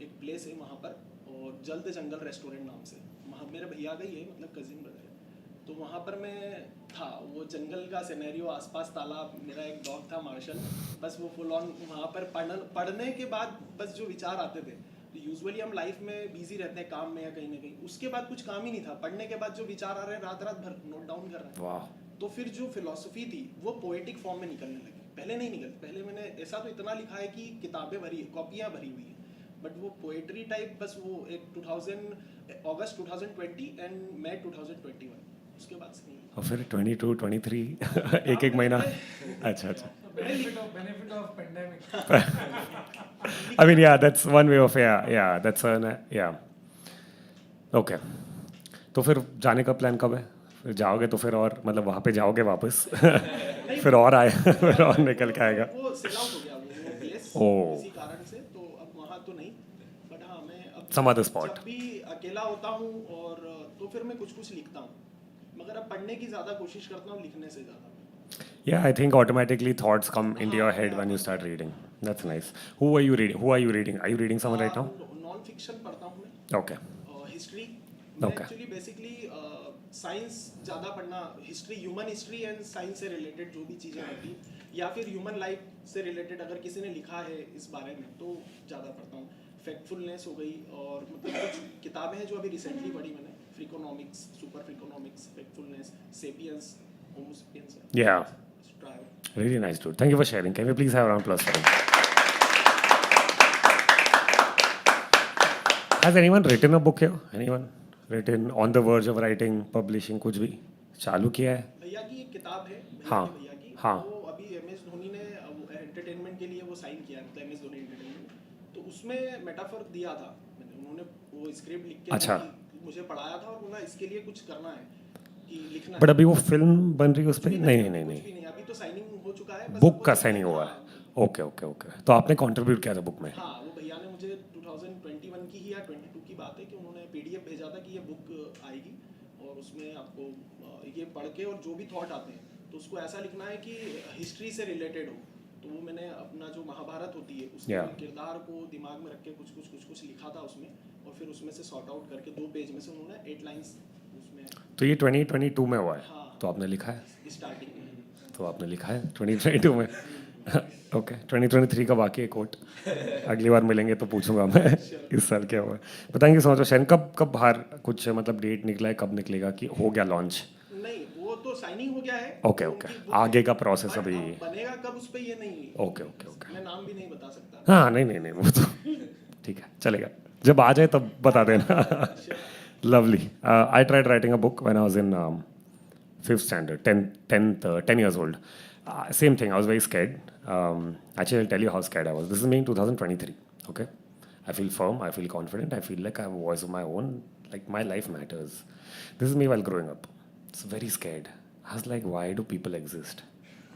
एक प्लेस है वहाँ पर, और जल्द जंगल रेस्टोरेंट नाम से, वहाँ मेरे भैया का ही है, मतलब कजिन ब्रदर है। तो वहाँ पर मैं था वो जंगल का सिनेरियो, आसपास तालाब, मेरा एक डॉग था मार्शल, बस वो फुल ऑन वहाँ पर पढ़ने के बाद बस जो विचार आते थे, यूजुअली हम लाइफ में बिजी रहते हैं काम में या कहीं ना कहीं, उसके बाद कुछ काम ही नहीं था, पढ़ने के बाद जो विचार आ रहे हैं रात रात भर नोट डाउन कर रहे हैं। वाह, तो फिर जो फिलॉसफी थी वो पोएटिक फॉर्म में निकलने लगी, पहले नहीं निकलती, पहले मैंने ऐसा तो इतना लिखा है कि किताबें भरी है, कॉपियाँ भरी हुई है, बट वो पोएट्री टाइप बस वो एक 2000 अगस्त 2020 एंड मई 2021, उसके बाद से नहीं। और फिर 22, 23 एक एक महीना. अच्छा अच्छा. benefit of pandemic. I mean, yeah, that's one way of, yeah, that's an, yeah. Okay. तो फिर जाने का प्लान कब है? फिर जाओगे तो फिर और मतलब वहाँ पे जाओगे वापस फिर और आए फिर और निकल के आएगा. वो सेल आउट हो गया वो प्लेस ओह. किसी कारण से, तो अब वहाँ तो नहीं, बट हाँ मैं अब Some other spot. जब भी अकेला होता हूँ और तो फिर मैं कुछ कुछ लिखता हूँ, मगर अब पढ़ने की ज़्यादा कोशिश करता हूँ लिखने से ज़्यादा. Yeah, I think automatically thoughts come into your head when you start reading. That's nice. Who are you reading? Who are you reading? Are you reading someone right now? Non fiction पढ़ता हूँ मैं, Okay. History. मैं Okay. Actually basically science ज़्यादा पढ़ना, history, human history and science से related जो भी चीज़ें होती या फिर ह्यूमन लाइफ से रिलेटेड अगर किसी ने लिखा है इस बारे में तो ज़्यादा पढ़ता हूँ. फैक्टफुलनेस हो गई और मतलब कुछ किताबें हैं जो अभी रिसेंटली पढ़ी मैंने, फ्रीकोनॉमिक्स, super फ्रीकोनॉमिक्स, फैक्टफुलनेस, sapiens, homo sapiens. Yeah. Really nice, dude. Thank you for sharing. Can we please have a round of applause for him? Has anyone written a book here? Anyone written on the verge of writing, publishing, कुछ भी चालू किया है? भैया की एक किताब है, हाँ, भैया की, हाँ. वो अभी MS धोनी ने एंटरटेनमेंट के लिए वो साइन किया है, मतलब MS धोनी एंटरटेनमेंट, तो उसमें मेटाफर दिया था मैंने, उन्होंने वो स्क्रिप्ट लिख के अच्छा. मुझे पढ़ाया था और बोला इसके लिए कुछ करना है कि लिखना बट है. अभी वो फिल्म बन रही है उस पर? नहीं नहीं नहीं कुछ नहीं. भी नहीं, अभी तो साइनिंग हो चुका है, बस बुक वो का लिखना साइनिंग है. हुआ है. हाँ, ओके ओके ओके. तो आपने कंट्रीब्यूट किया था बुक में? हाँ, वो भैया ने मुझे 2021 की ही या 22 की बात है कि उन्होंने PDF भेजा था कि ये बुक आएगी और उसमें आपको ये पढ़ के और जो भी थॉट आते हैं तो उसको ऐसा लिखना है कि हिस्ट्री से रिलेटेड हो. तो वो मैंने अपना जो महाभारत होती है उसके Yeah. किरदार को दिमाग में रख के कुछ लिखा था उसमें, और फिर उसमें से सॉर्ट आउट करके 2 पेज में से उन्होंने 8 लाइंस उसमें. तो ये 2022 में हुआ है? हाँ. तो आपने लिखा है? स्टार्टिंग में. तो आपने लिखा है 2022 में. ओके. 2023 का बाकी है कोट, अगली बार मिलेंगे तो पूछूंगा मैं इस साल क्या हुआ है. बताएंगे समझ शैन कब बाहर कुछ मतलब डेट निकला है, कब निकलेगा कि हो गया लॉन्च? नहीं, वो तो साइनिंग हो गया है. Okay okay. उनकी book आगे है, का प्रोसेस but अभी? अब बनेगा कब उस पे ये नहीं. Okay okay okay. मैं नाम भी नहीं बता सकता. हाँ नहीं नहीं नहीं वो तो ठीक है चलेगा, जब आ जाए तब बता देना. Lovely. I tried writing a book when I was in 5th standard, 10 years old. Same thing, I was very scared. Actually, I'll tell you how scared I was. This is me in 2023, okay? I feel firm, I feel confident, I feel like I have a voice of my own, like my life matters. This is me while growing up. It's very scared. I was like, why do people exist?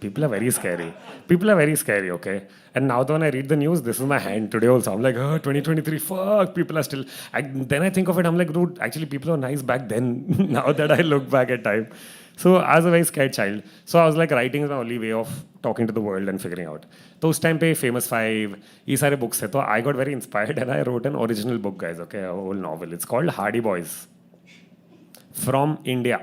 People are very scary. People are very scary, okay? And now when I read the news, this is my hand today also. I'm like, oh, 2023, fuck, people are still... then I think of it, I'm like, dude, actually people were nice back then, now that I look back at time. So I was a very scared child. So I was like, writing is my only way of talking to the world and figuring out. So उस time पे Famous Five, ये सारे books थे. तो I got very inspired and I wrote an original book, guys, okay, a whole novel. It's called Hardy Boys. From India.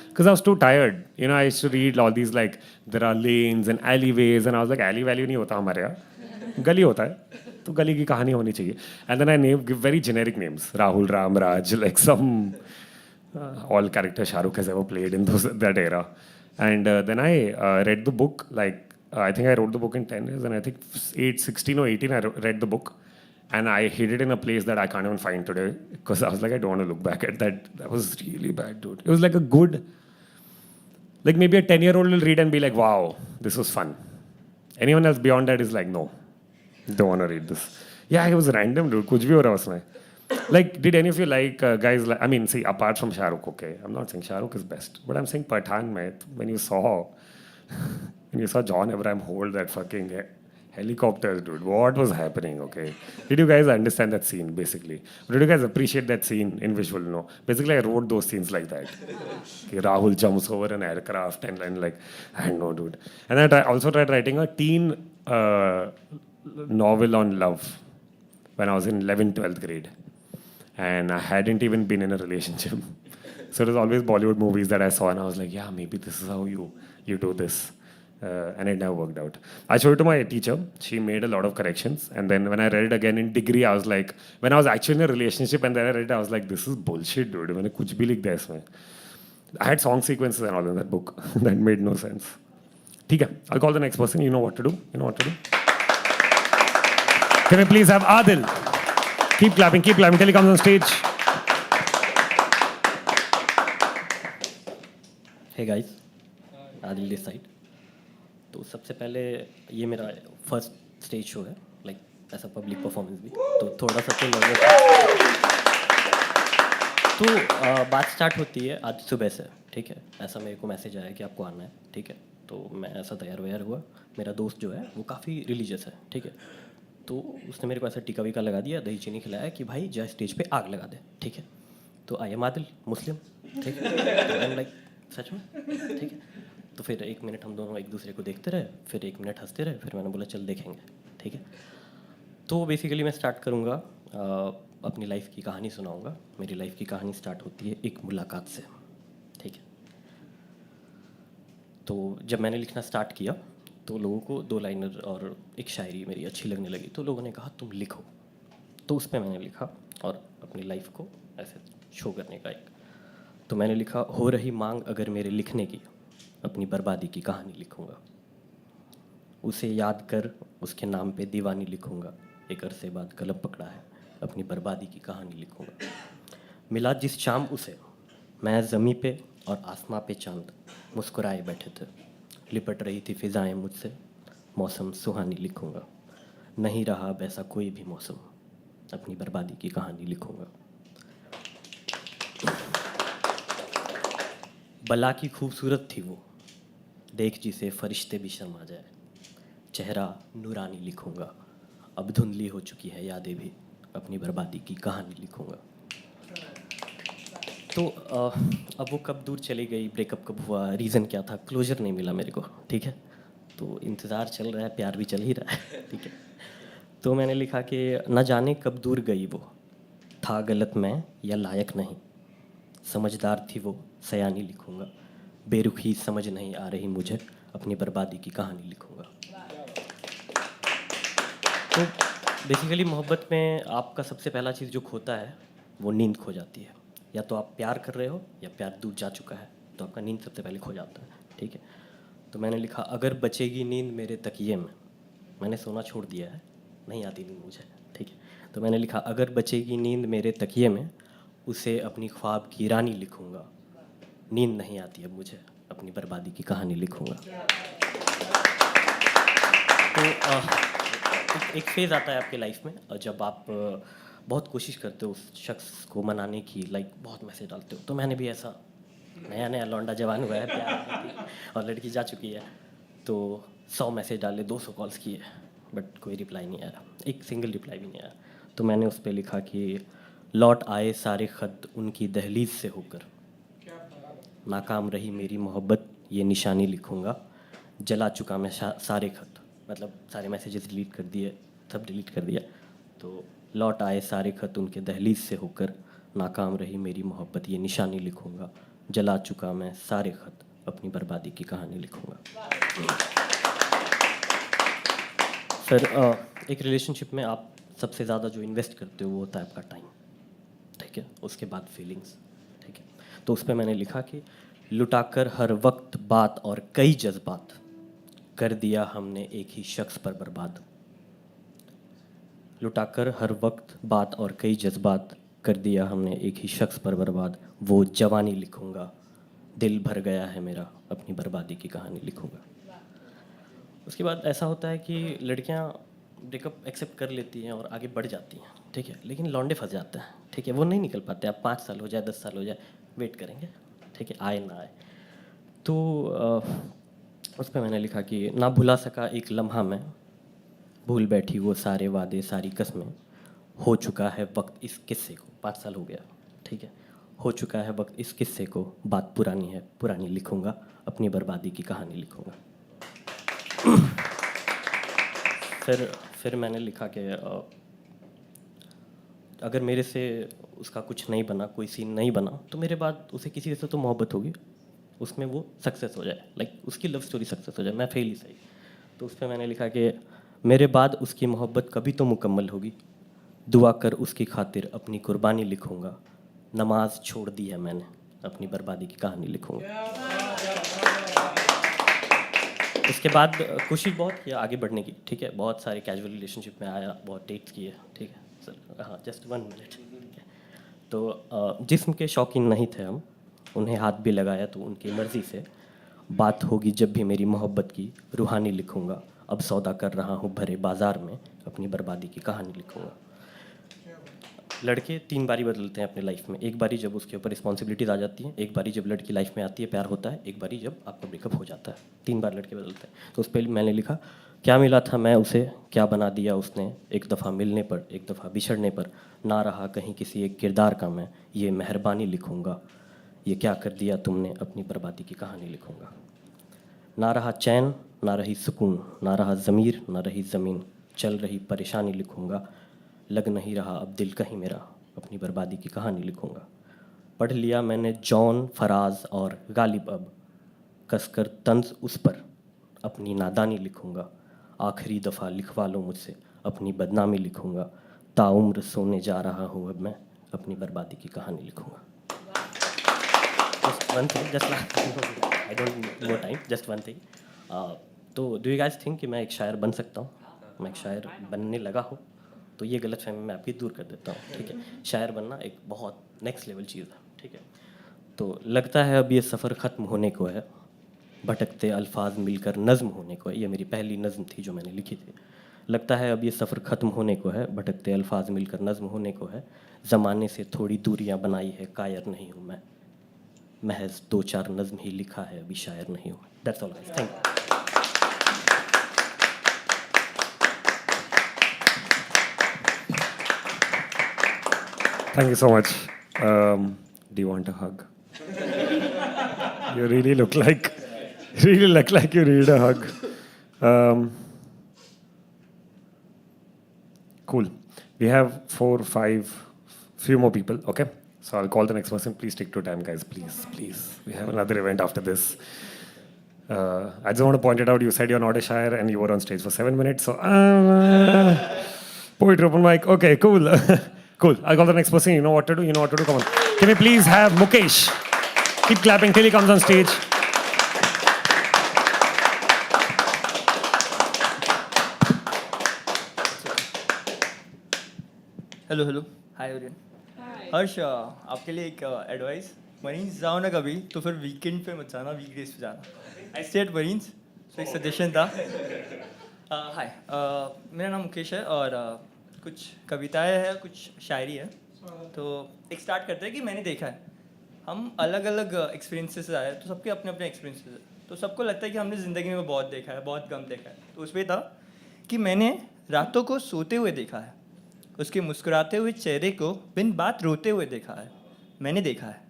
Because I was too tired. You know, I used to read all these like, there are lanes and alleyways, and I was like, alley value नहीं होता हमारे यहाँ, गली होता है, तो गली की कहानी होनी चाहिए. And then I give very generic names, Rahul, Ram, Raj, like some all characters Shahrukh has ever played in that era. And then I read the book, like I think I wrote the book in 10 years, and I think 16 or 18 I read the book. And I hid it in a place that I can't even find today because I was like, I don't want to look back at that. That was really bad, dude. It was like a good, like maybe a 10-year-old will read and be like, wow, this was fun. Anyone else beyond that is like, no, don't want to read this. Yeah, it was random, dude. Kuch bhi ho raha usme. Like, did any of you like guys like, I mean, see, apart from Shah Rukh, okay, I'm not saying Shah Rukh is best, but I'm saying Pathaan, mate, when you saw John Abraham hold that fucking helicopters, dude, what was happening, okay? Did you guys understand that scene, basically? Did you guys appreciate that scene in visual? No. Basically, I wrote those scenes like that. Okay, Rahul jumps over an aircraft and like, I don't know, dude. And I also tried writing a teen novel on love when I was in 11th, 12th grade. And I hadn't even been in a relationship. So it was always Bollywood movies that I saw, and I was like, yeah, maybe this is how you do this. And it never worked out. I showed it to my teacher. She made a lot of corrections. And then when I read it again in degree, I was like, when I was actually in a relationship and then I read it, I was like, this is bullshit, dude. मैंने कुछ भी लिख दिया इसमें. I had song sequences and all in that book. That made no sense. ठीक है. I'll call the next person. You know what to do. You know what to do. Can I please have Adil? Keep clapping till he comes on stage. Hey guys, Adil this side. तो सबसे पहले ये मेरा first stage show है, like ऐसा public performance भी, तो थोड़ा सा तो नर्वस. तो बात स्टार्ट होती है आज सुबह से, ठीक है. ऐसा मेरे को मैसेज आया कि आपको आना है, ठीक है. तो मैं ऐसा तैयार वैयार हुआ. मेरा दोस्त जो है वो काफ़ी रिलीजियस है, ठीक है. तो उसने मेरे को ऐसा टीका वीका लगा दिया, दही चीनी खिलाया कि भाई जय स्टेज पे आग लगा दे, ठीक है. तो आई एम आदिल, मुस्लिम, ठीक है. तो आई एम लाइक सच में, ठीक है. तो फिर 1 मिनट हम दोनों एक दूसरे को देखते रहे, फिर 1 मिनट हंसते रहे, फिर मैंने बोला चल देखेंगे, ठीक है. तो बेसिकली मैं स्टार्ट करूँगा, अपनी लाइफ की कहानी सुनाऊँगा. मेरी लाइफ की कहानी स्टार्ट होती है एक मुलाकात से, ठीक है. तो जब मैंने लिखना स्टार्ट किया तो लोगों को 2 लाइनर और एक शायरी मेरी अच्छी लगने लगी, तो लोगों ने कहा तुम लिखो. तो उस पर मैंने लिखा और अपनी लाइफ को ऐसे शो करने का एक. तो मैंने लिखा, हो रही मांग अगर मेरे लिखने की, अपनी बर्बादी की कहानी लिखूँगा. उसे याद कर उसके नाम पे दीवानी लिखूँगा. एक अरसे बाद कलम पकड़ा है, अपनी बर्बादी की कहानी लिखूँगा. मिला जिस शाम उसे, मैं ज़मीं पे और आसमां पे चांद मुस्कुराए बैठे थे. लिपट रही थी फिज़ाएं मुझसे, मौसम सुहानी लिखूँगा. नहीं रहा वैसा कोई भी मौसम, अपनी बर्बादी की कहानी लिखूँगा. बला की खूबसूरत थी वो, देख जिसे फरिश्ते भी शर्मा जाए. चेहरा नूरानी लिखूँगा. अब धुंधली हो चुकी है यादें भी, अपनी बर्बादी की कहानी लिखूँगा. तो अब वो कब दूर चली गई, ब्रेकअप कब हुआ, रीज़न क्या था, क्लोजर नहीं मिला मेरे को, ठीक है. तो इंतज़ार चल रहा है, प्यार भी चल ही रहा है, ठीक है. तो मैंने लिखा कि न जाने कब दूर गई वो, था गलत मैं या लायक नहीं. समझदार थी वो, सयानी लिखूँगा. बेरुखी समझ नहीं आ रही मुझे, अपनी बर्बादी की कहानी लिखूँगा. तो बेसिकली मोहब्बत में आपका सबसे पहला चीज़ जो खोता है वो नींद खो जाती है. या तो आप प्यार कर रहे हो या प्यार दूर जा चुका है, तो आपका नींद सबसे पहले खो जाता है, ठीक है. तो मैंने लिखा, अगर बचेगी नींद मेरे तकिए में, मैंने सोना छोड़ दिया है, नहीं आती नींद मुझे, ठीक है. तो मैंने लिखा, अगर बचेगी नींद मेरे तकिए में, उसे अपनी ख्वाब की रानी लिखूँगा. नींद नहीं आती अब मुझे, अपनी बर्बादी की कहानी लिखूँगा. तो एक फेज़ आता है आपके लाइफ में, और जब आप बहुत कोशिश करते हो उस शख्स को मनाने की, लाइक बहुत मैसेज डालते हो. तो मैंने भी ऐसा नया नया लौंडा जवान हुआ है, प्यार और लड़की जा चुकी है, तो 100 मैसेज डाले, 200 कॉल्स किए, बट कोई रिप्लाई नहीं आया, एक सिंगल रिप्लाई भी नहीं आया. तो मैंने उस पर लिखा कि लौट आए सारे ख़त उनकी दहलीज से होकर, नाकाम रही मेरी मोहब्बत ये निशानी लिखूँगा. जला चुका मैं सारे ख़त, मतलब सारे मैसेजेस डिलीट कर दिए, सब डिलीट कर दिया. तो लौट आए सारे ख़त उनके दहलीज से होकर, नाकाम रही मेरी मोहब्बत ये निशानी लिखूँगा. जला चुका मैं सारे ख़त, अपनी बर्बादी की कहानी लिखूँगा. फिर एक रिलेशनशिप में आप सबसे ज़्यादा जो इन्वेस्ट करते हो वो होता है आपका टाइम, ठीक है. उसके बाद फीलिंग्स, ठीक है. तो उस पर मैंने लिखा कि लुटाकर हर वक्त बात और कई जज्बात, कर दिया हमने एक ही शख्स पर बर्बाद. लुटाकर हर वक्त बात और कई जज्बात, कर दिया हमने एक ही शख्स पर बर्बाद. वो जवानी लिखूँगा, दिल भर गया है मेरा, अपनी बर्बादी की कहानी लिखूँगा. उसके बाद ऐसा होता है कि लड़कियां ब्रेकअप एक्सेप्ट कर लेती हैं और आगे बढ़ जाती हैं, ठीक है. लेकिन लौंडे फंस जाते हैं, ठीक है. वो नहीं निकल पाते. आप 5 साल हो जाए, 10 साल हो जाए, वेट करेंगे, ठीक है, आए ना आए. तो उस पर मैंने लिखा कि ना भुला सका एक लम्हा मैं, भूल बैठी वो सारे वादे सारी कस्में. हो चुका है वक्त इस किस्से को, 5 साल हो गया, ठीक है. हो चुका है वक्त इस किस्से को, बात पुरानी है पुरानी लिखूँगा, अपनी बर्बादी की कहानी लिखूँगा. फिर मैंने लिखा कि अगर मेरे से उसका कुछ नहीं बना, कोई सीन नहीं बना, तो मेरे बाद उसे किसी से तो मोहब्बत होगी, उसमें वो सक्सेस हो जाए, लाइक उसकी लव स्टोरी सक्सेस हो जाए, मैं फेल ही सही। तो उस पर मैंने लिखा कि मेरे बाद उसकी मोहब्बत कभी तो मुकम्मल होगी, दुआ कर उसकी खातिर अपनी कुर्बानी लिखूंगा, नमाज छोड़ दी है मैंने, अपनी बर्बादी की कहानी लिखूंगा। उसके बाद कोशिश बहुत किया आगे बढ़ने की, ठीक है, बहुत सारे कैजुअल रिलेशनशिप में आया, बहुत डेट्स किए, ठीक है सर, हाँ जस्ट 1 मिनट, ठीक है। तो जिस्म के शौकीन नहीं थे हम, उन्हें हाथ भी लगाया तो उनकी मर्ज़ी से, बात होगी जब भी मेरी मोहब्बत की, रूहानी लिखूंगा, अब सौदा कर रहा हूँ भरे बाज़ार में, अपनी बर्बादी की कहानी लिखूंगा। लड़के 3 बारी बदलते हैं अपने लाइफ में, एक बारी जब उसके ऊपर रिस्पॉन्सिबिलिटीज़ आ जाती हैं, एक बारी जब लड़की लाइफ में आती है, प्यार होता है, एक बारी जब आपका ब्रेकअप हो जाता है, 3 बार लड़के बदलते हैं। तो उस पर मैंने लिखा, क्या मिला था मैं उसे, क्या बना दिया उसने, एक दफ़ा मिलने पर, एक दफ़ा बिछड़ने पर, ना रहा कहीं किसी एक किरदार का मैं, ये मेहरबानी लिखूंगा, ये क्या कर दिया तुमने, अपनी बर्बादी की कहानी लिखूंगा। ना रहा चैन, ना रही सुकून, ना रहा ज़मीर, ना रही ज़मीन, चल रही परेशानी लिखूंगा, लग नहीं रहा अब दिल कहीं मेरा, अपनी बर्बादी की कहानी लिखूंगा। पढ़ लिया मैंने जॉन, फराज और गालिब, अब कसकर तंज उस पर, अपनी नादानी लिखूंगा, आखिरी दफ़ा लिखवा लो मुझसे, अपनी बदनामी लिखूंगा, ताउम्र सोने जा रहा हूँ अब मैं, अपनी बर्बादी की कहानी लिखूंगा। Just one thing, I don't need more time, just one thing. तो डू यू गाइस थिंक कि मैं एक शायर बन सकता हूँ? मैं एक शायर बनने लगा हूँ, तो ये गलतफहमी मैं आपकी दूर कर देता हूँ, ठीक है। शायर बनना एक बहुत नेक्स्ट लेवल चीज़ है, ठीक है। तो लगता है अब ये सफ़र ख़त्म होने को है, भटकते अल्फाज मिलकर नज़्म होने को है, ये मेरी पहली नज़्म थी जो मैंने लिखी थी। लगता है अब ये सफ़र ख़त्म होने को है, भटकते अल्फाज मिलकर नज़्म होने को है, ज़माने से थोड़ी दूरियां बनाई है, कायर नहीं हूँ मैं, महज 2-4 नज़्म ही लिखा है, अभी शायर नहीं हूँ। That's all guys, thank you. Thank you so much. Do you want a hug? You really look like you need a hug. Cool. We have 4, 5, few more people. Okay. So I'll call the next person. Please stick to time, guys. Please, please. We have another event after this. I just want to point it out. You said you're not a shire and you were on stage for 7 minutes. So poetry open mic. Okay, cool. Cool. I'll call the next person. You know what to do. Come on. Can we please have Mukesh? Keep clapping till he comes on stage. Hello hi everyone. Harsh, आपके लिए एक advice, marines जाओ ना कभी तो फिर weekend पे मत जाना, वीकडेज पे जाना। आई स्टे एट मरीन्स, तो एक सजेशन था। हाय, मेरा नाम मुकेश है और कुछ कविताएं हैं, कुछ शायरी है। तो एक स्टार्ट करते हैं कि मैंने देखा है, हम अलग अलग एक्सपीरियंसेस से आए, तो सबके अपने अपने एक्सपीरियंसेस हैं, तो सबको लगता है कि हमने ज़िंदगी में बहुत देखा है, बहुत कम देखा है। तो उसमें था कि मैंने रातों को सोते हुए देखा है, उसके मुस्कुराते हुए चेहरे को बिन बात रोते हुए देखा है। मैंने देखा है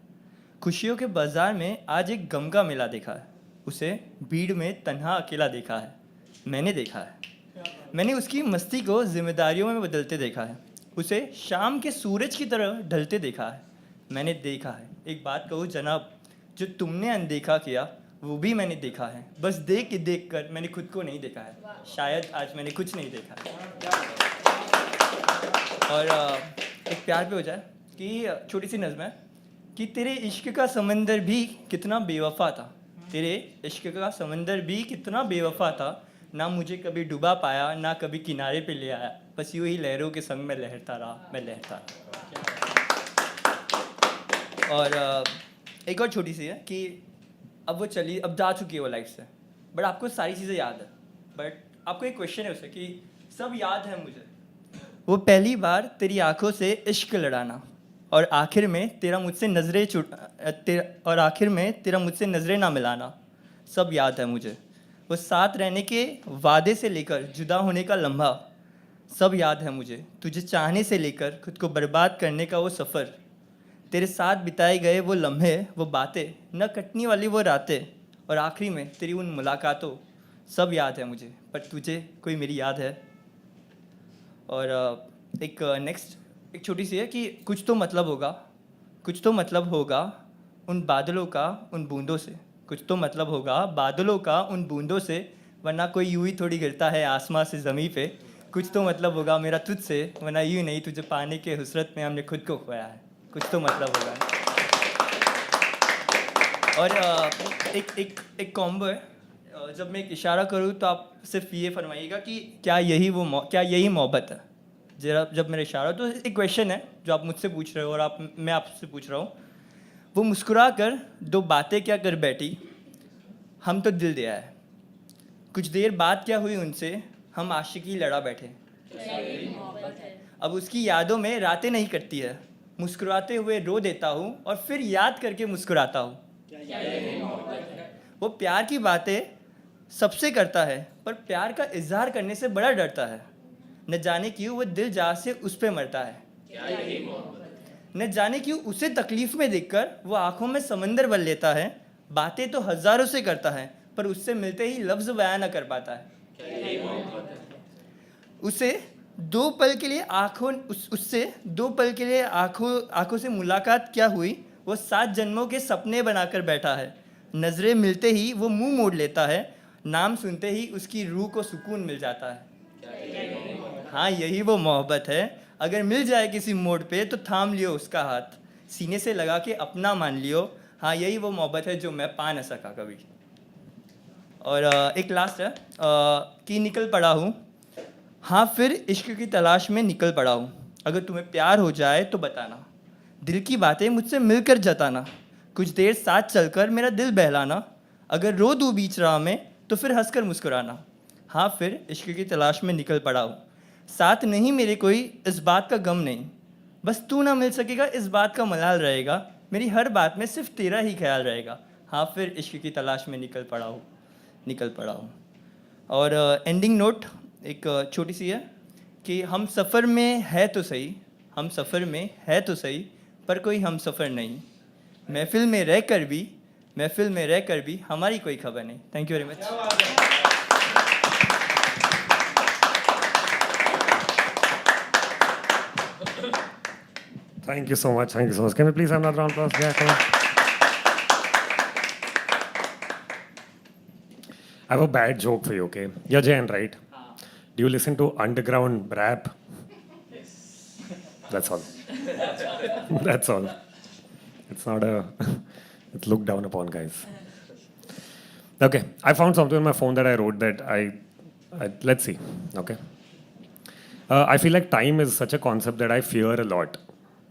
खुशियों के बाज़ार में आज एक गम का मेला देखा है, उसे भीड़ में तन्हा अकेला देखा है। मैंने देखा है, मैंने उसकी मस्ती को जिम्मेदारियों में बदलते देखा है, उसे शाम के सूरज की तरह ढलते देखा है। मैंने देखा है, एक बात कहूँ जनाब, जो तुमने अनदेखा किया वो भी मैंने देखा है, बस देख कर मैंने खुद को नहीं देखा है, शायद आज मैंने कुछ नहीं देखा है। और एक प्यार पे हो जाए कि छोटी सी नज़्म है कि तेरे इश्क का समंदर भी कितना बेवफा था, तेरे इश्क का समंदर भी कितना बेवफा था, ना मुझे कभी डुबा पाया, ना कभी किनारे पे ले आया, बस यूं ही लहरों के संग में लहरता रहा, मैं लहरता रहा। और एक और छोटी सी है कि अब वो चली, अब जा चुकी है वो लाइफ से, बट आपको सारी चीज़ें याद है, बट आपको एक क्वेश्चन है उसे कि सब याद है मुझे, वो पहली बार तेरी आंखों से इश्क लड़ाना, और आखिर में तेरा मुझसे नज़रें ना मिलाना, सब याद है मुझे। वो साथ रहने के वादे से लेकर जुदा होने का लम्हा, सब याद है मुझे। तुझे चाहने से लेकर खुद को बर्बाद करने का वो सफ़र, तेरे साथ बिताए गए वो लम्हे, वो बातें, न कटने वाली वो रातें, और आखिरी में तेरी उन मुलाकातों, सब याद है मुझे। पर तुझे कोई मेरी याद है? और एक नेक्स्ट एक छोटी सी है कि कुछ तो मतलब होगा, कुछ तो मतलब होगा उन बादलों का उन बूंदों से, कुछ तो मतलब होगा बादलों का उन बूंदों से, वरना कोई यूं ही थोड़ी गिरता है आसमां से ज़मीं पे। कुछ तो मतलब होगा मेरा तुझसे, वरना यूं नहीं तुझे पाने के हुसरत में हमने खुद को खोया है। कुछ तो मतलब होगा। और एक एक एक कॉम्बो है। जब मैं एक इशारा करूँ तो आप सिर्फ ये फरमाइएगा कि क्या यही मोहब्बत है। जब मेरा इशारा, तो एक क्वेश्चन है जो आप मुझसे पूछ रहे हो और मैं आपसे पूछ रहा हूँ। वो मुस्कुरा कर दो बातें क्या कर बैठी, हम तो दिल दिया है। कुछ देर बाद क्या हुई उनसे, हम आशिकी लड़ा बैठे। अब उसकी यादों में रातें नहीं कटती है, मुस्कुराते हुए रो देता हूँ और फिर याद करके मुस्कुराता हूँ। वो प्यार की बातें सबसे करता है, पर प्यार का इजहार करने से बड़ा डरता है। न जाने क्यों वो दिल जा से उस पे मरता है। न जाने क्यों उसे तकलीफ में देखकर वो आंखों में समंदर बन लेता है। बातें तो हजारों से करता है, पर उससे मिलते ही लफ्ज बयान न कर पाता है। उसे दो पल के लिए उससे दो पल के लिए आंखों से मुलाकात क्या हुई, वो 7 जन्मों के सपने बनाकर बैठा है। नजरें मिलते ही वो मुंह मोड़ लेता है, नाम सुनते ही उसकी रूह को सुकून मिल जाता है। हाँ, यही वो मोहब्बत है। अगर मिल जाए किसी मोड़ पे तो थाम लियो उसका हाथ, सीने से लगा के अपना मान लियो। हाँ, यही वो मोहब्बत है जो मैं पा न सका कभी। और एक लास्ट है कि निकल पड़ा हूँ, हाँ फिर इश्क की तलाश में निकल पड़ा हूँ। अगर तुम्हें प्यार हो जाए तो बताना, दिल की बातें मुझसे मिलकर जताना। कुछ देर साथ चलकर मेरा दिल बहलाना, अगर रो दूँ बीच राह में तो फिर हंसकर मुस्कुराना। हाँ फिर इश्क की तलाश में निकल पड़ा हूँ, साथ नहीं मेरे कोई इस बात का गम नहीं, बस तू ना मिल सकेगा इस बात का मलाल रहेगा। मेरी हर बात में सिर्फ तेरा ही ख्याल रहेगा। हाँ फिर इश्क की तलाश में निकल पड़ा हूँ। और एंडिंग नोट एक छोटी सी है कि हम सफ़र में है तो सही, हम सफ़र में है तो सही, पर कोई हम सफ़र नहीं। महफिल में रह कर भी हमारी कोई खबर नहीं। Thank you very much. Thank you so much. Thank you so much. Can we please have another round of applause? Yeah, come on. I have a bad joke for you, okay? You're Jain, right? Do you listen to underground rap? Yes. That's all. That's all. It's not a... It's looked down upon, guys. Okay, I found something on my phone that I wrote that let's see, okay? I feel like time is such a concept that I fear a lot.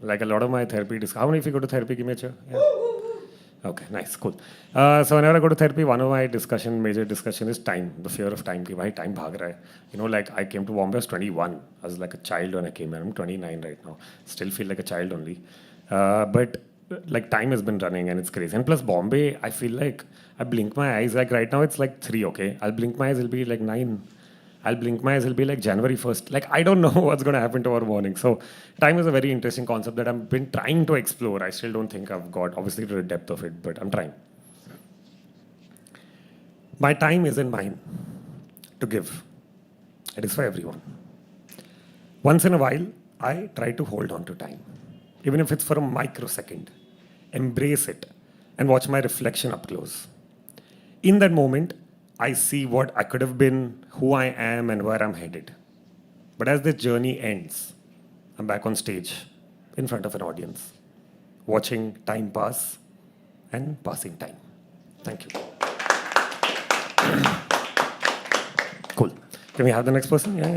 Like a lot of my therapy, how many of you go to therapy? Give me a chair. Yeah. Okay, nice, cool. So whenever I go to therapy, one of my major discussion is time, the fear of time. Ki bhai, time bhag raha hai. You know, like I came to Bombay, I was 21. I was like a child when I came here. I'm 29 right now. Still feel like a child only. But like time has been running and it's crazy. And plus Bombay, I feel like I blink my eyes. Like right now it's like 3, okay? I'll blink my eyes, it'll be like 9. I'll blink my eyes, it'll be like January 1st. Like, I don't know what's going to happen tomorrow morning. So, time is a very interesting concept that I've been trying to explore. I still don't think I've got, obviously, to the depth of it, but I'm trying. My time isn't mine to give. It is for everyone. Once in a while, I try to hold on to time. Even if it's for a microsecond. Embrace it and watch my reflection up close. In that moment, I see what I could have been, who I am, and where I'm headed. But as this journey ends, I'm back on stage, in front of an audience, watching time pass and passing time. Thank you. Cool. Can we have the next person? Yeah.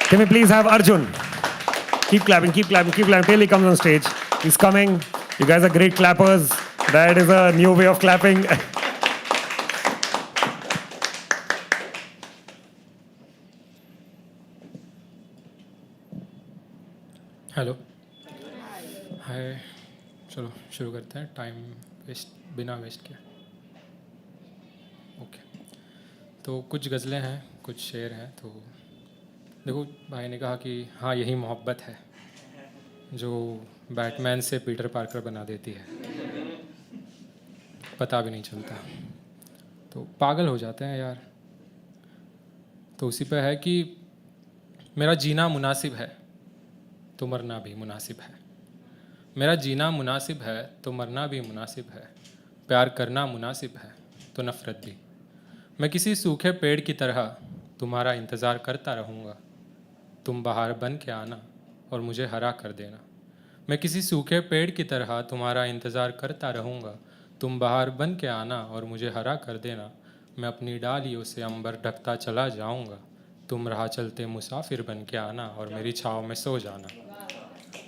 Can we please have Arjun? Keep clapping till he comes on stage. He's coming. You guys are great clappers. That is a new way of clapping. Hello hi, चलो शुरू करते हैं। Time बिना waste किए। Okay, तो कुछ गज़लें हैं, कुछ शेर हैं। तो देखो, भाई ने कहा कि हाँ यही मोहब्बत है जो बैटमैन से पीटर पार्कर बना देती है, पता भी नहीं चलता, तो पागल हो जाते हैं यार। तो उसी पे है कि मेरा जीना मुनासिब है, तो मरना भी मुनासिब है। मेरा जीना मुनासिब है तो मरना भी मुनासिब है। प्यार करना मुनासिब है तो नफ़रत भी। मैं किसी सूखे पेड़ की तरह तुम्हारा इंतज़ार करता रहूँगा। तुम बहार बन के आना और मुझे हरा कर देना। मैं किसी सूखे पेड़ की तरह तुम्हारा इंतज़ार करता रहूँगा। तुम बहार बन के आना और मुझे हरा कर देना। मैं अपनी डालियों से अंबर ढकता चला जाऊँगा। तुम राह चलते मुसाफिर बन के आना और मेरी छाँव में सो जाना।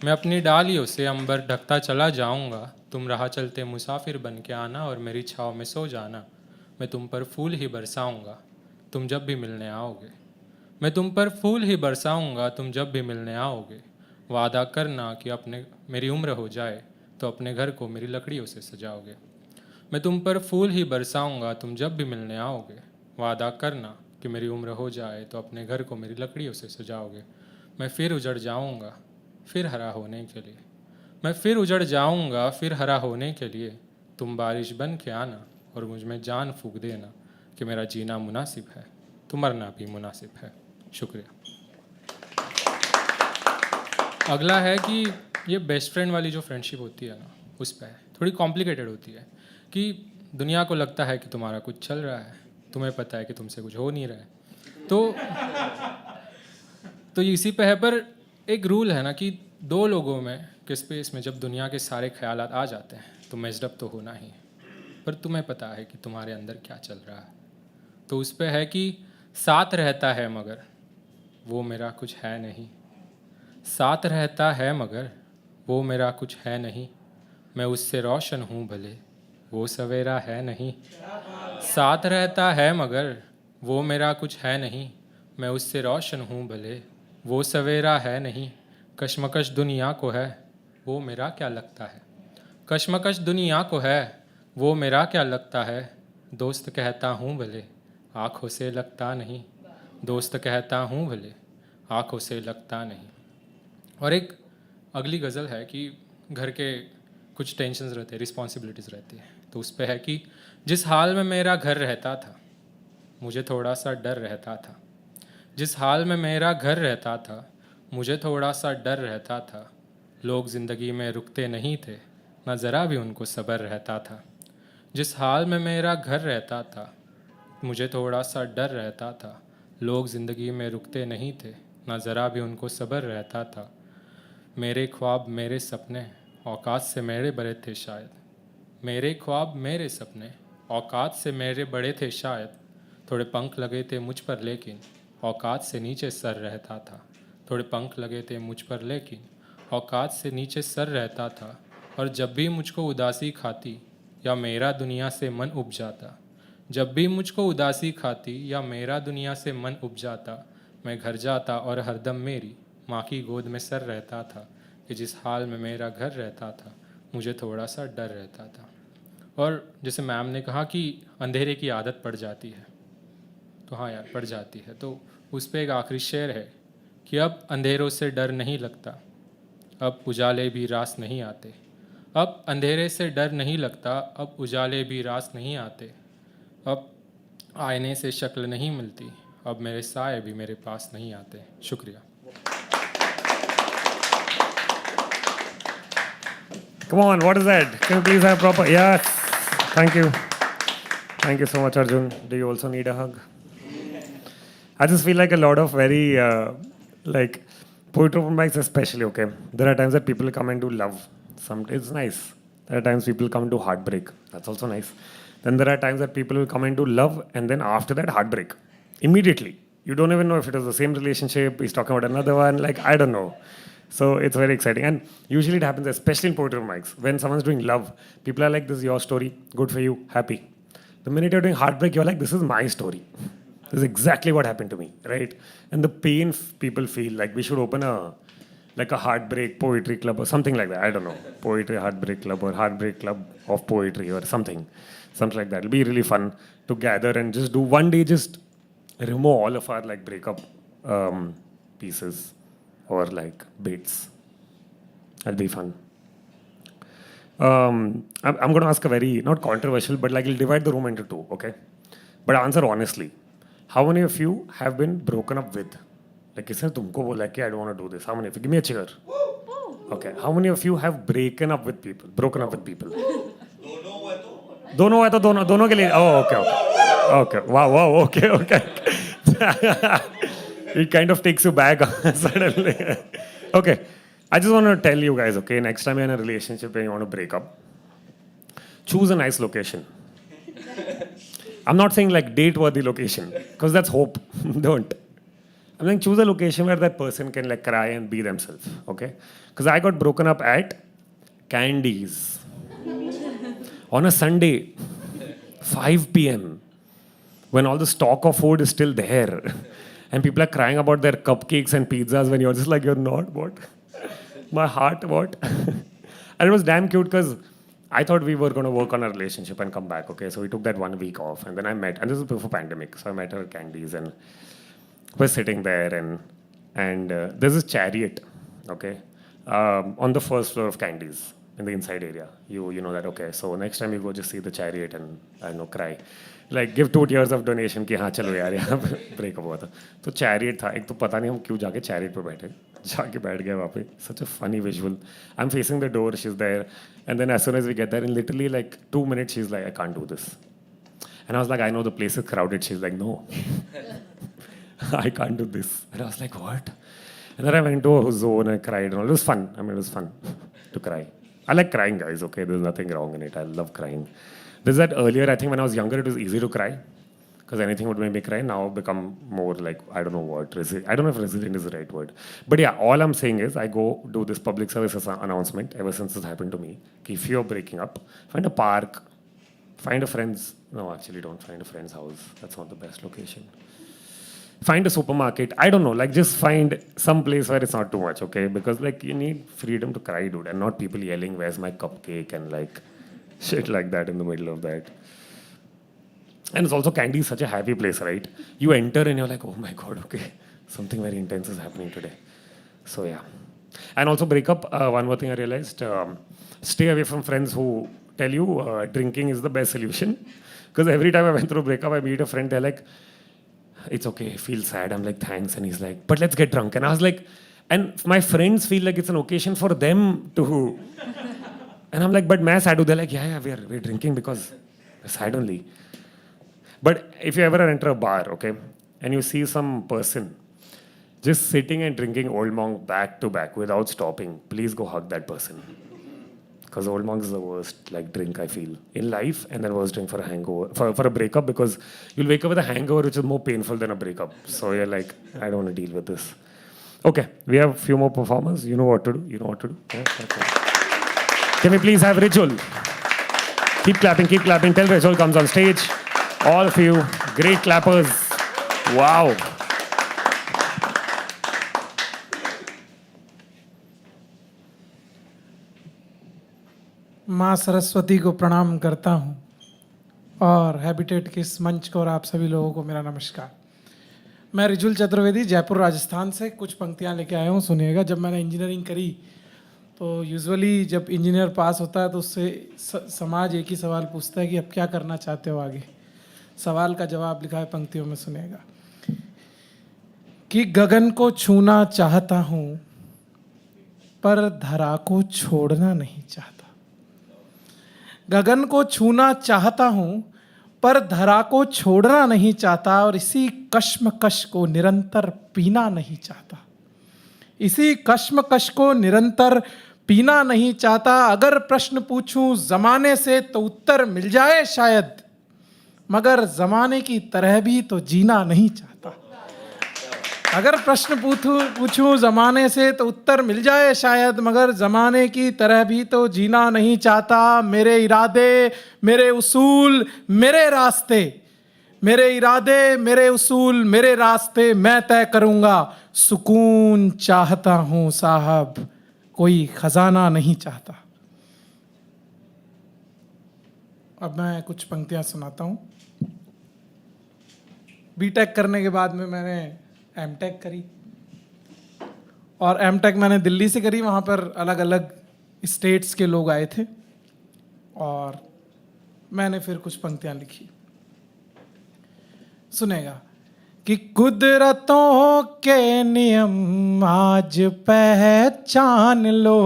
मैं अपनी डालियों से अंबर ढकता चला जाऊँगा। तुम राह चलते मुसाफिर बन के आना और मेरी छाँव में सो जाना। मैं तुम पर फूल ही बरसाऊँगा तुम जब भी मिलने आओगे। मैं तुम पर फूल ही बरसाऊँगा तुम जब भी मिलने आओगे। वादा करना कि अपने मेरी उम्र हो जाए तो अपने घर को मेरी लकड़ियों से सजाओगे। मैं तुम पर फूल ही बरसाऊँगा तुम जब भी मिलने आओगे। वादा करना कि मेरी उम्र हो जाए तो अपने घर को मेरी लकड़ियों से सजाओगे। मैं फिर उजड़ जाऊँगा फिर हरा होने के लिए। मैं फिर उजड़ जाऊँगा फिर हरा होने के लिए। तुम बारिश बन के आना और मुझ में जान फूंक देना कि मेरा जीना मुनासिब है तो मरना भी मुनासिब है। शुक्रिया। अगला है कि ये बेस्ट फ्रेंड वाली जो फ्रेंडशिप होती है ना, उस पर है, थोड़ी कॉम्प्लिकेटेड होती है कि दुनिया को लगता है कि तुम्हारा कुछ चल रहा है, तुम्हें पता है कि तुमसे कुछ हो नहीं रहा है, तो इसी पे है। पर एक रूल है ना कि दो लोगों में के स्पेस में जब दुनिया के सारे ख्यालात आ जाते हैं तो मेजडअप तो होना ही है, पर तुम्हें पता है कि तुम्हारे अंदर क्या चल रहा है। तो उस पे है कि साथ रहता है मगर वो मेरा कुछ है नहीं। साथ रहता है मगर वो मेरा कुछ है नहीं। मैं उससे रोशन हूँ भले वो सवेरा है नहीं। साथ रहता है मगर वो मेरा कुछ है नहीं। मैं उससे रोशन हूँ भले वो सवेरा है नहीं। कश्मकश दुनिया को है वो मेरा क्या लगता है। कश्मकश दुनिया को है वो मेरा क्या लगता है। दोस्त कहता हूँ भले आँखों से लगता नहीं। दोस्त कहता हूँ भले आँखों से लगता नहीं। और एक अगली गज़ल है कि घर के कुछ टेंशन्स रहते हैं, रिस्पॉन्सिबिलिटीज़ रहती है, तो उस पे है कि जिस हाल में मेरा घर रहता था मुझे थोड़ा सा डर रहता था। जिस हाल में मेरा घर रहता था मुझे थोड़ा सा डर रहता था। लोग ज़िंदगी में रुकते नहीं थे ना ज़रा भी उनको सब्र रहता था। जिस हाल में मेरा घर रहता था मुझे थोड़ा सा डर रहता था। लोग ज़िंदगी में रुकते नहीं थे ना ज़रा भी उनको सब्र रहता था। मेरे ख्वाब मेरे सपने औकात से मेरे बड़े थे शायद। मेरे ख्वाब मेरे सपने औकात से मेरे बड़े थे शायद। थोड़े पंख लगे थे मुझ पर लेकिन औकात से नीचे सर रहता था। थोड़े पंख लगे थे मुझ पर लेकिन औकात से नीचे सर रहता था। और जब भी मुझको उदासी खाती या मेरा दुनिया से मन उब जाता, जब भी मुझको उदासी खाती या मेरा दुनिया से मन उब जाता, मैं घर जाता और हरदम मेरी माँ की गोद में सर रहता था कि जिस हाल में मेरा घर रहता था मुझे थोड़ा सा डर रहता था। और जैसे मैम ने कहा कि अंधेरे की आदत पड़ जाती है, तो हाँ यार पड़ जाती है। तो उस पर एक आखिरी शेर है कि अब अंधेरों से डर नहीं लगता, अब उजाले भी रास नहीं आते। अब अंधेरे से डर नहीं लगता, अब उजाले भी रास नहीं आते। अब आईने से शक्ल नहीं मिलती, अब मेरे साए भी मेरे पास नहीं आते। शुक्रिया। Come on, what is that? Can you please have proper? Yes. Thank you. Thank you so much, Arjun. Do you also need a hug? I just feel like a lot of very, like, poetry open mics especially, okay? There are times that people come and do love. It's nice. There are times people come to heartbreak. That's also nice. Then there are times that people will come and do love and then after that heartbreak. Immediately. You don't even know if it is the same relationship, he's talking about another one, like, I don't know. So it's very exciting. And usually it happens, especially in poetry mics. When someone's doing love, people are like, this is your story, good for you, happy. The minute you're doing heartbreak, you're like, this is my story. This is exactly what happened to me, right? And the pain people feel, like we should open a heartbreak poetry club or something like that. I don't know. Poetry heartbreak club or heartbreak club of poetry or something. Something like that. It'll be really fun to gather and just do one day, just remove all of our like breakup pieces or like bits. That'll be fun. I'm going to ask a very, not controversial, but like, you'll divide the room into two, okay? But answer honestly. How many of you have been broken up with? Like, किसने तुमको बोला कि I don't want to do this? How many of you? Give me a cheer. Okay. How many of you have broken up with people? दोनों है तो दोनों के लिए. Oh, okay. Wow. Okay. It kind of takes you back suddenly. Okay. I just want to tell you guys, okay, next time you're in a relationship and you want to break up, choose a nice location. I'm not saying like date-worthy location, because that's hope. Don't. I'm saying choose a location where that person can like cry and be themselves, okay? Because I got broken up at Candies on a Sunday, 5 p.m., when all the stock of food is still there. And people are crying about their cupcakes and pizzas when you're just like, you're not, what? My heart, what? And it was damn cute because I thought we were going to work on a relationship and come back, okay? So we took that 1 week off and then I met, and this was before pandemic, so I met her at Candies and we're sitting there and there's this chariot, okay, on the first floor of Candies in the inside area. You know that, okay, so next time you go just see the chariot and I know cry. Like give 2 years of donation कि हाँ चलो यार यहाँ breakup हुआ था. तो chariot था, एक तो पता नहीं हम क्यों जाके चैरियट पे बैठ गए वहाँ पे. Such a funny visual. I'm facing the door, she's there, and then as soon as we get there, in literally like 2 minutes, she's like, I can't do this. And I was like, I know the place is crowded. She's like, no, I can't do this. And I was like, what? And then I went to a zone and cried and all. It was fun. I mean, it was fun to cry. I like crying, guys, okay? There's nothing wrong in it. I love crying. There's that earlier, I think when I was younger, it was easy to cry because anything would make me cry. Now I've become more like, I don't know what, I don't know if resilient is the right word. But yeah, all I'm saying is I go do this public service announcement ever since this happened to me. If you're breaking up, find a park, find a friend's, no, actually don't find a friend's house. That's not the best location. Find a supermarket. I don't know, like just find some place where it's not too much, okay? Because like you need freedom to cry, dude, and not people yelling, where's my cupcake and like shit like that in the middle of that. And it's also Candy is such a happy place, right? You enter and you're like, oh my God, okay, something very intense is happening today. So yeah. And also break up, one more thing I realized, stay away from friends who tell you drinking is the best solution. Because every time I went through a breakup, I meet a friend, they're like, it's okay, feel sad. I'm like, thanks. And he's like, but let's get drunk. And I was like, and my friends feel like it's an occasion for them to. And I'm like, but main sad hu. They're like, yeah, we're drinking because we're sad only. But if you ever enter a bar, okay, and you see some person just sitting and drinking Old Monk back to back without stopping, please go hug that person. Because Old Monk is the worst like drink I feel in life, and then worst drink for a hangover, for a breakup, because you'll wake up with a hangover which is more painful than a breakup. So you're like, I don't want to deal with this. Okay, we have a few more performers. You know what to do. Yeah, okay. Can we please have Ritual? Keep clapping till Ritual comes on stage. All of you, great clappers. Wow. माँ सरस्वती को प्रणाम करता हूँ और habitat के इस मंच को और आप सभी लोगों को मेरा नमस्कार. मैं रिजुल चतुर्वेदी जयपुर राजस्थान से कुछ पंक्तियाँ लेके आया हूँ, सुनिएगा. जब मैंने इंजीनियरिंग करी तो यूजुअली जब इंजीनियर पास होता है तो उससे समाज एक ही सवाल पूछता है कि अब क्या करना चाहते हो आगे. सवाल का जवाब लिखा है पंक्तियों में, सुनिएगा. कि गगन को छूना चाहता हूँ पर धरा को छोड़ना नहीं चाहता. गगन को छूना चाहता हूँ पर धरा को छोड़ना नहीं चाहता, और इसी कश्मकश को निरंतर पीना नहीं चाहता. इसी कश्मकश को निरंतर पीना नहीं चाहता. अगर प्रश्न पूछूं जमाने से तो उत्तर मिल जाए शायद, मगर जमाने की तरह भी तो जीना नहीं चाहता. अगर प्रश्न पूछूं जमाने से तो उत्तर मिल जाए शायद, मगर जमाने की तरह भी तो जीना नहीं चाहता. मेरे इरादे, मेरे उसूल, मेरे रास्ते, मेरे इरादे, मेरे उसूल, मेरे रास्ते मैं तय करूँगा. सुकून चाहता हूँ साहब, कोई खजाना नहीं चाहता. अब मैं कुछ पंक्तियाँ सुनाता हूँ. बीटेक करने के बाद में मैंने एमटेक करी, और एमटेक मैंने दिल्ली से करी. वहाँ पर अलग अलग स्टेट्स के लोग आए थे और मैंने फिर कुछ पंक्तियाँ लिखी, सुनेगा. कि कुदरतों के नियम आज पहचान लो,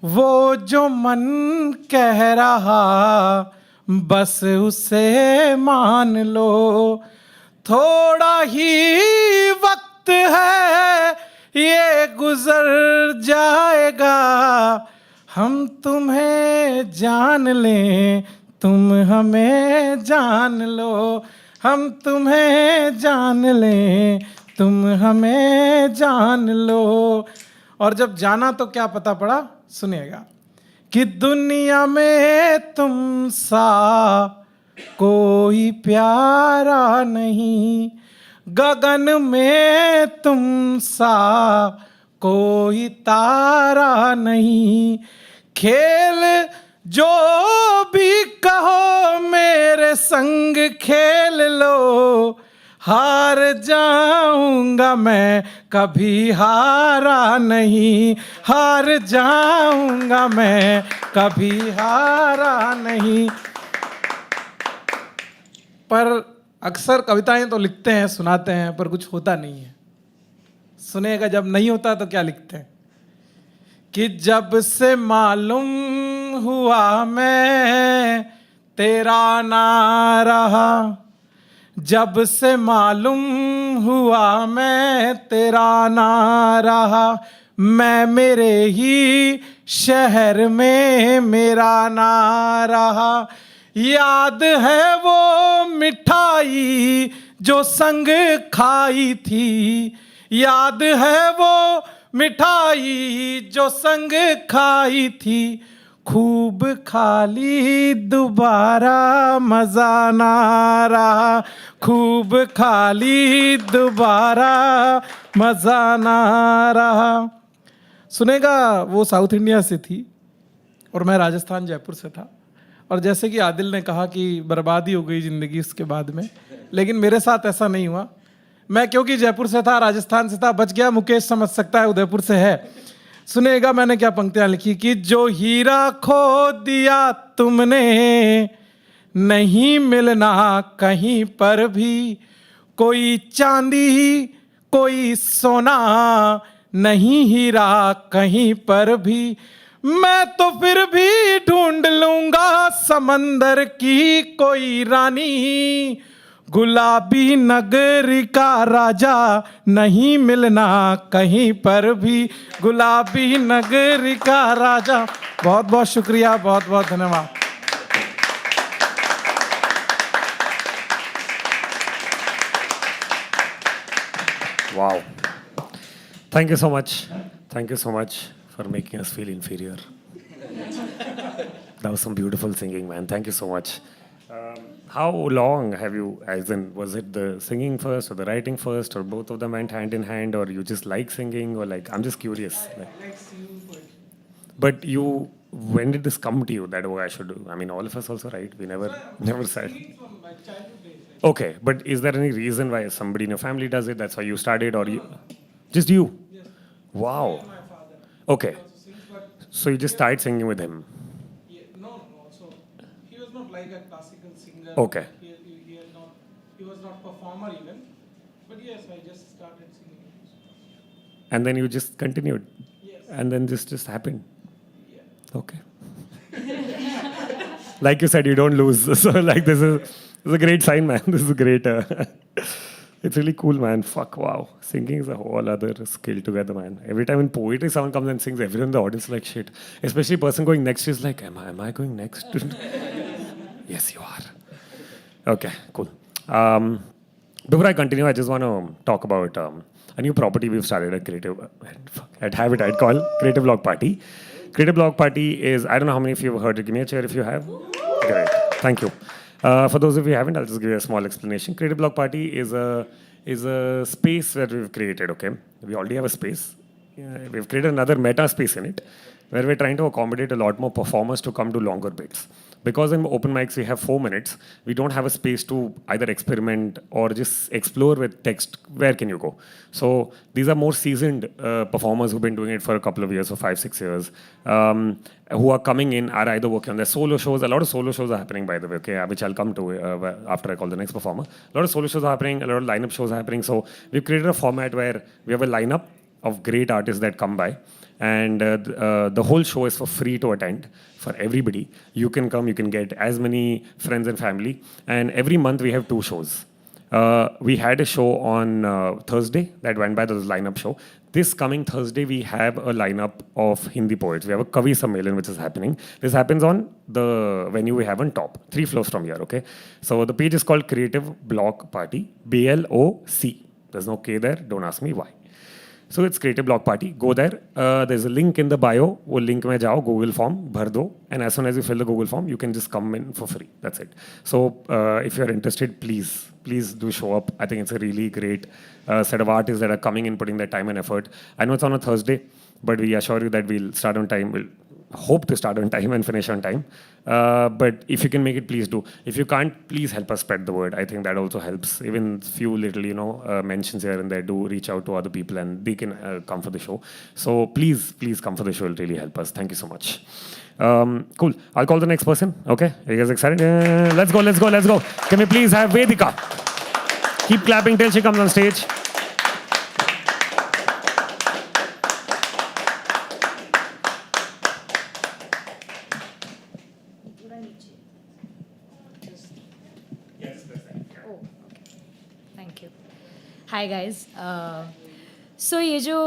वो जो मन कह रहा बस उसे मान लो। थोड़ा ही वक्त है ये गुजर जाएगा, हम तुम्हें जान लें तुम हमें जान लो, हम तुम्हें जान लें तुम हमें जान लो। और जब जाना तो क्या पता पड़ा, सुनिएगा, कि दुनिया में तुम सा कोई प्यारा नहीं, गगन में तुम सा कोई तारा नहीं। खेल जो भी कहो मेरे संग खेल लो, हार जाऊंगा मैं कभी हारा नहीं, हार जाऊंगा मैं कभी हारा नहीं। पर अक्सर कविताएं तो लिखते हैं, सुनाते हैं, पर कुछ होता नहीं है। सुनेगा जब नहीं होता तो क्या लिखते हैं, कि जब से मालूम हुआ मैं तेरा ना रहा, जब से मालूम हुआ मैं तेरा ना रहा, मैं मेरे ही शहर में मेरा ना रहा। याद है वो मिठाई जो संग खाई थी, याद है वो मिठाई जो संग खाई थी, खूब खाली दोबारा मजा ना रहा, खूब खाली दोबारा मजा ना रहा। सुनेगा, वो साउथ इंडिया से थी और मैं राजस्थान जयपुर से था। और जैसे कि आदिल ने कहा कि बर्बादी हो गई ज़िंदगी उसके बाद में, लेकिन मेरे साथ ऐसा नहीं हुआ। मैं क्योंकि जयपुर से था, राजस्थान से था, बच गया। मुकेश समझ सकता है, उदयपुर से है। सुनेगा मैंने क्या पंक्तियां लिखी, कि जो हीरा खो दिया तुमने नहीं मिलना कहीं पर भी, कोई चांदी कोई सोना नहीं हीरा कहीं पर भी, मैं तो फिर भी ढूंढ लूंगा समंदर की कोई रानी, गुलाबी नगरी का राजा नहीं मिलना कहीं पर भी, गुलाबी नगरी का राजा। बहुत बहुत शुक्रिया, बहुत बहुत धन्यवाद। Wow. Thank you so much. Thank you so much for making us feel inferior. That was some beautiful singing, man. Thank you so much. How long have you, as in, was it the singing first or the writing first, or both of them went hand in hand, or you just like singing, or like, I'm just curious. But you, when did this come to you that, oh, I should do? I mean, all of us also, right? We never said. Okay, but is there any reason why somebody in your family does it? That's why you started, or you? Just you? Wow. Okay. So you just started singing with him. No. So he was not like a classical singer. Okay. He was not performer even. But yes, I just started singing. And then you just continued. Yes. And then this just happened. Yeah. Okay. Like you said, you don't lose. So like this is a great sign, man. This is great. It's really cool, man. Fuck, wow. Singing is a whole other skill together, man. Every time in poetry someone comes and sings, everyone in the audience is like, shit. Especially person going next is like, am I going next? Yes, you are. Okay, cool. Before I continue, I just want to talk about a new property we've started at Habitat called Creative Block Party. Creative Block Party is, I don't know how many of you have heard it. Give me a chair if you have. Great. Thank you. For those of you who haven't, I'll just give you a small explanation. Creative Block Party is a space that we've created, okay? We already have a space. We've created another meta space in it, where we're trying to accommodate a lot more performers to come to longer bits. because in open mics we have 4 minutes, we don't have a space to either experiment or just explore with text. Where can you go? So these are more seasoned performers who've been doing it for a couple of years, for 5-6 years, who are coming in, are either working on their solo shows. A lot of solo shows are happening, by the way, okay, which I'll come to after I call the next performer. A lot of solo shows are happening, a lot of lineup shows are happening. So we've created a format where we have a lineup of great artists that come by, and the whole show is for free to attend for everybody. You can come, you can get as many friends and family, and every month we have 2 shows. We had a show on Thursday that went by, the lineup show. This coming Thursday, we have a lineup of Hindi poets. We have a Kavi Sammelan, which is happening. This happens on the venue we have on top, 3 floors from here, okay? So the page is called Creative Block Party, BLOC. There's no K there, don't ask me why. So it's Creative Block Party. Go there. There's a link in the bio. वो link में जाओ, Google form भर दो, and as soon as you fill the Google form, you can just come in for free. That's it. So if you're interested, please do show up. I think it's a really great set of artists that are coming in, putting their time and effort. I know it's on a Thursday, but we assure you that we'll start on time. We'll hope to start on time and finish on time. But if you can make it, please do. If you can't, please help us spread the word. I think that also helps. Even few little, mentions here and there, do reach out to other people and they can come for the show. So please come for the show. It'll really help us. Thank you so much. Cool. I'll call the next person. Okay. Are you guys excited? Let's go. Can we please have Vedika? Keep clapping till she comes on stage. Thank you hi guys so ये जो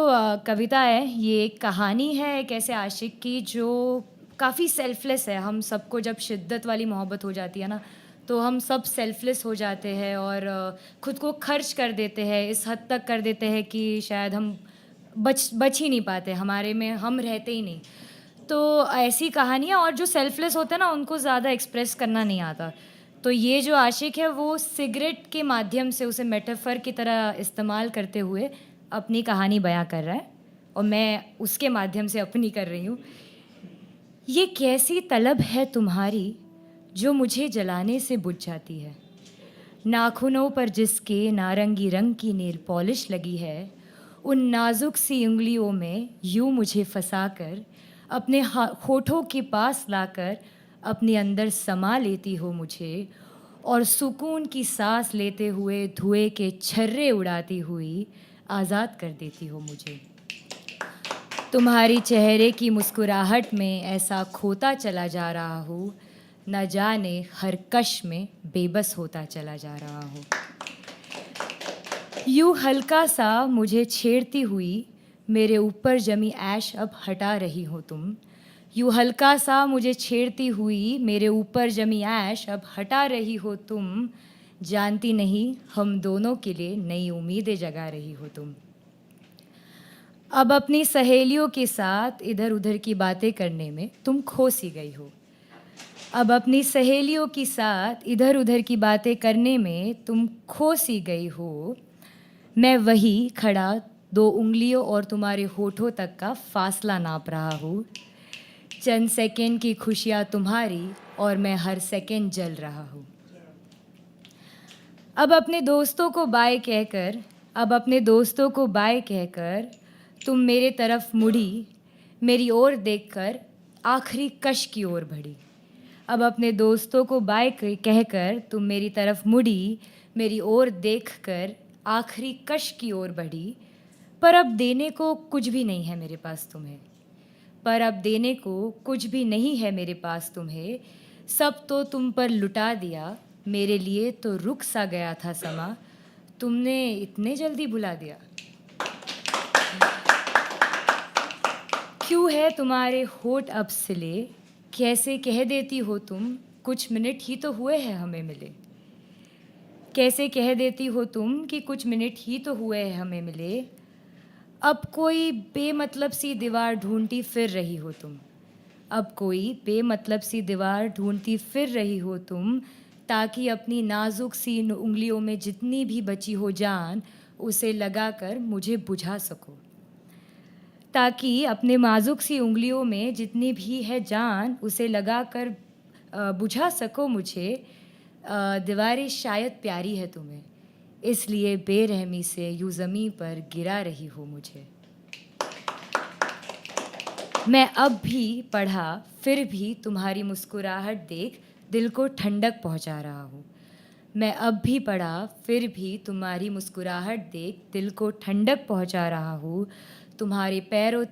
कविता है ये एक कहानी है एक ऐसे आशिक की जो काफ़ी सेल्फलेस है. हम सबको जब शिद्दत वाली मोहब्बत हो जाती है ना तो हम सब सेल्फलेस हो जाते हैं और ख़ुद को खर्च कर देते हैं, इस हद तक कर देते हैं कि शायद हम बच ही नहीं पाते, हमारे में हम रहते ही नहीं. तो ऐसी कहानियाँ और जो सेल्फलेस होते हैं ना उनको ज़्यादा एक्सप्रेस करना नहीं आता. तो ये जो आशिक है वो सिगरेट के माध्यम से उसे मेटाफर की तरह इस्तेमाल करते हुए अपनी कहानी बयां कर रहा है और मैं उसके माध्यम से अपनी कर रही हूँ. ये कैसी तलब है तुम्हारी जो मुझे जलाने से बुझ जाती है, नाखूनों पर जिसके नारंगी रंग की नेल पॉलिश लगी है, उन नाजुक सी उंगलियों में यूँ मुझे फंसाकर अपने होठों के पास लाकर अपने अंदर समा लेती हो मुझे और सुकून की सांस लेते हुए धुएं के छर्रे उड़ाती हुई आज़ाद कर देती हो मुझे. तुम्हारी चेहरे की मुस्कुराहट में ऐसा खोता चला जा रहा हूँ, न जाने हर कश में बेबस होता चला जा रहा हूँ. यूँ हल्का सा मुझे छेड़ती हुई मेरे ऊपर जमी ऐश अब हटा रही हो तुम. यूँ हल्का सा मुझे छेड़ती हुई मेरे ऊपर जमी ऐश अब हटा रही हो तुम. जानती नहीं हम दोनों के लिए नई उम्मीदें जगा रही हो तुम. अब अपनी सहेलियों के साथ इधर उधर की बातें करने में तुम खो सी गई हो. अब अपनी सहेलियों के साथ इधर उधर की बातें करने में तुम खो सी गई हो. मैं वही खड़ा 2 उंगलियों और तुम्हारे होठों तक का फासला नाप रहा हूँ. चंद सेकंड की खुशियाँ तुम्हारी और मैं हर सेकंड जल रहा हूँ. अब अपने दोस्तों को बाय कहकर तुम मेरे तरफ मुड़ी, मेरी ओर देखकर आखिरी कश की ओर बढ़ी. अब अपने दोस्तों को बाय कहकर तुम मेरी तरफ मुड़ी, मेरी ओर देखकर आखिरी कश की ओर बढ़ी. पर अब देने को कुछ भी नहीं है मेरे पास तुम्हें. सब तो तुम पर लुटा दिया, मेरे लिए तो रुक सा गया था समा. तुमने इतने जल्दी भुला दिया. क्यों है तुम्हारे होठ अब सिले, कैसे कह देती हो तुम कुछ मिनट ही तो हुए हैं हमें मिले. कैसे कह देती हो तुम कि कुछ मिनट ही तो हुए हैं हमें मिले. अब कोई बेमतलब सी दीवार ढूंढती फिर रही हो तुम. ताकि अपनी नाजुक सी उंगलियों में जितनी भी बची हो जान उसे लगाकर मुझे बुझा सको. ताकि अपने नाजुक सी उंगलियों में जितनी भी है जान उसे लगाकर बुझा सको मुझे, दीवारें शायद प्यारी है तुम्हें, इसलिए बेरहमी से यूं ज़मीं पर गिरा रही हो मुझे। मैं अब भी पढ़ा फिर भी तुम्हारी मुस्कुराहट देख दिल को ठंडक पहुंचा रहा हूँ। मैं अब भी पढ़ा फिर भी तुम्हारी मुस्कुराहट देख दिल को ठंडक पहुंचा रहा हूँ। तुम्हारे पैरों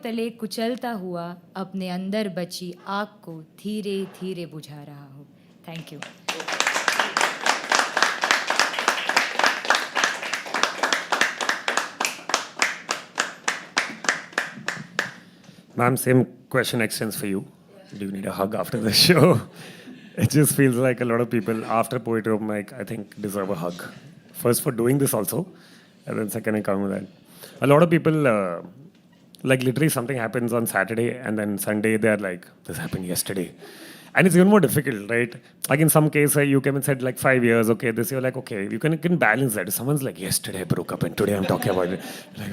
तले कुचलता हुआ अपने अंदर बची आग को धीरे धीरे बुझा रहा हूँ। Thank you. Ma'am, same question extends for you. Do you need a hug after the show? It just feels like a lot of people after Poetry Open Mic, I think, deserve a hug. First for doing this also, and then second in coming with that. A lot of people, like literally something happens on Saturday and then Sunday they're like, this happened yesterday. And it's even more difficult, right? Like in some case, you came and said like 5 years, okay, this you're like, okay, you can balance that. If someone's like, yesterday I broke up and today I'm talking about it. Like,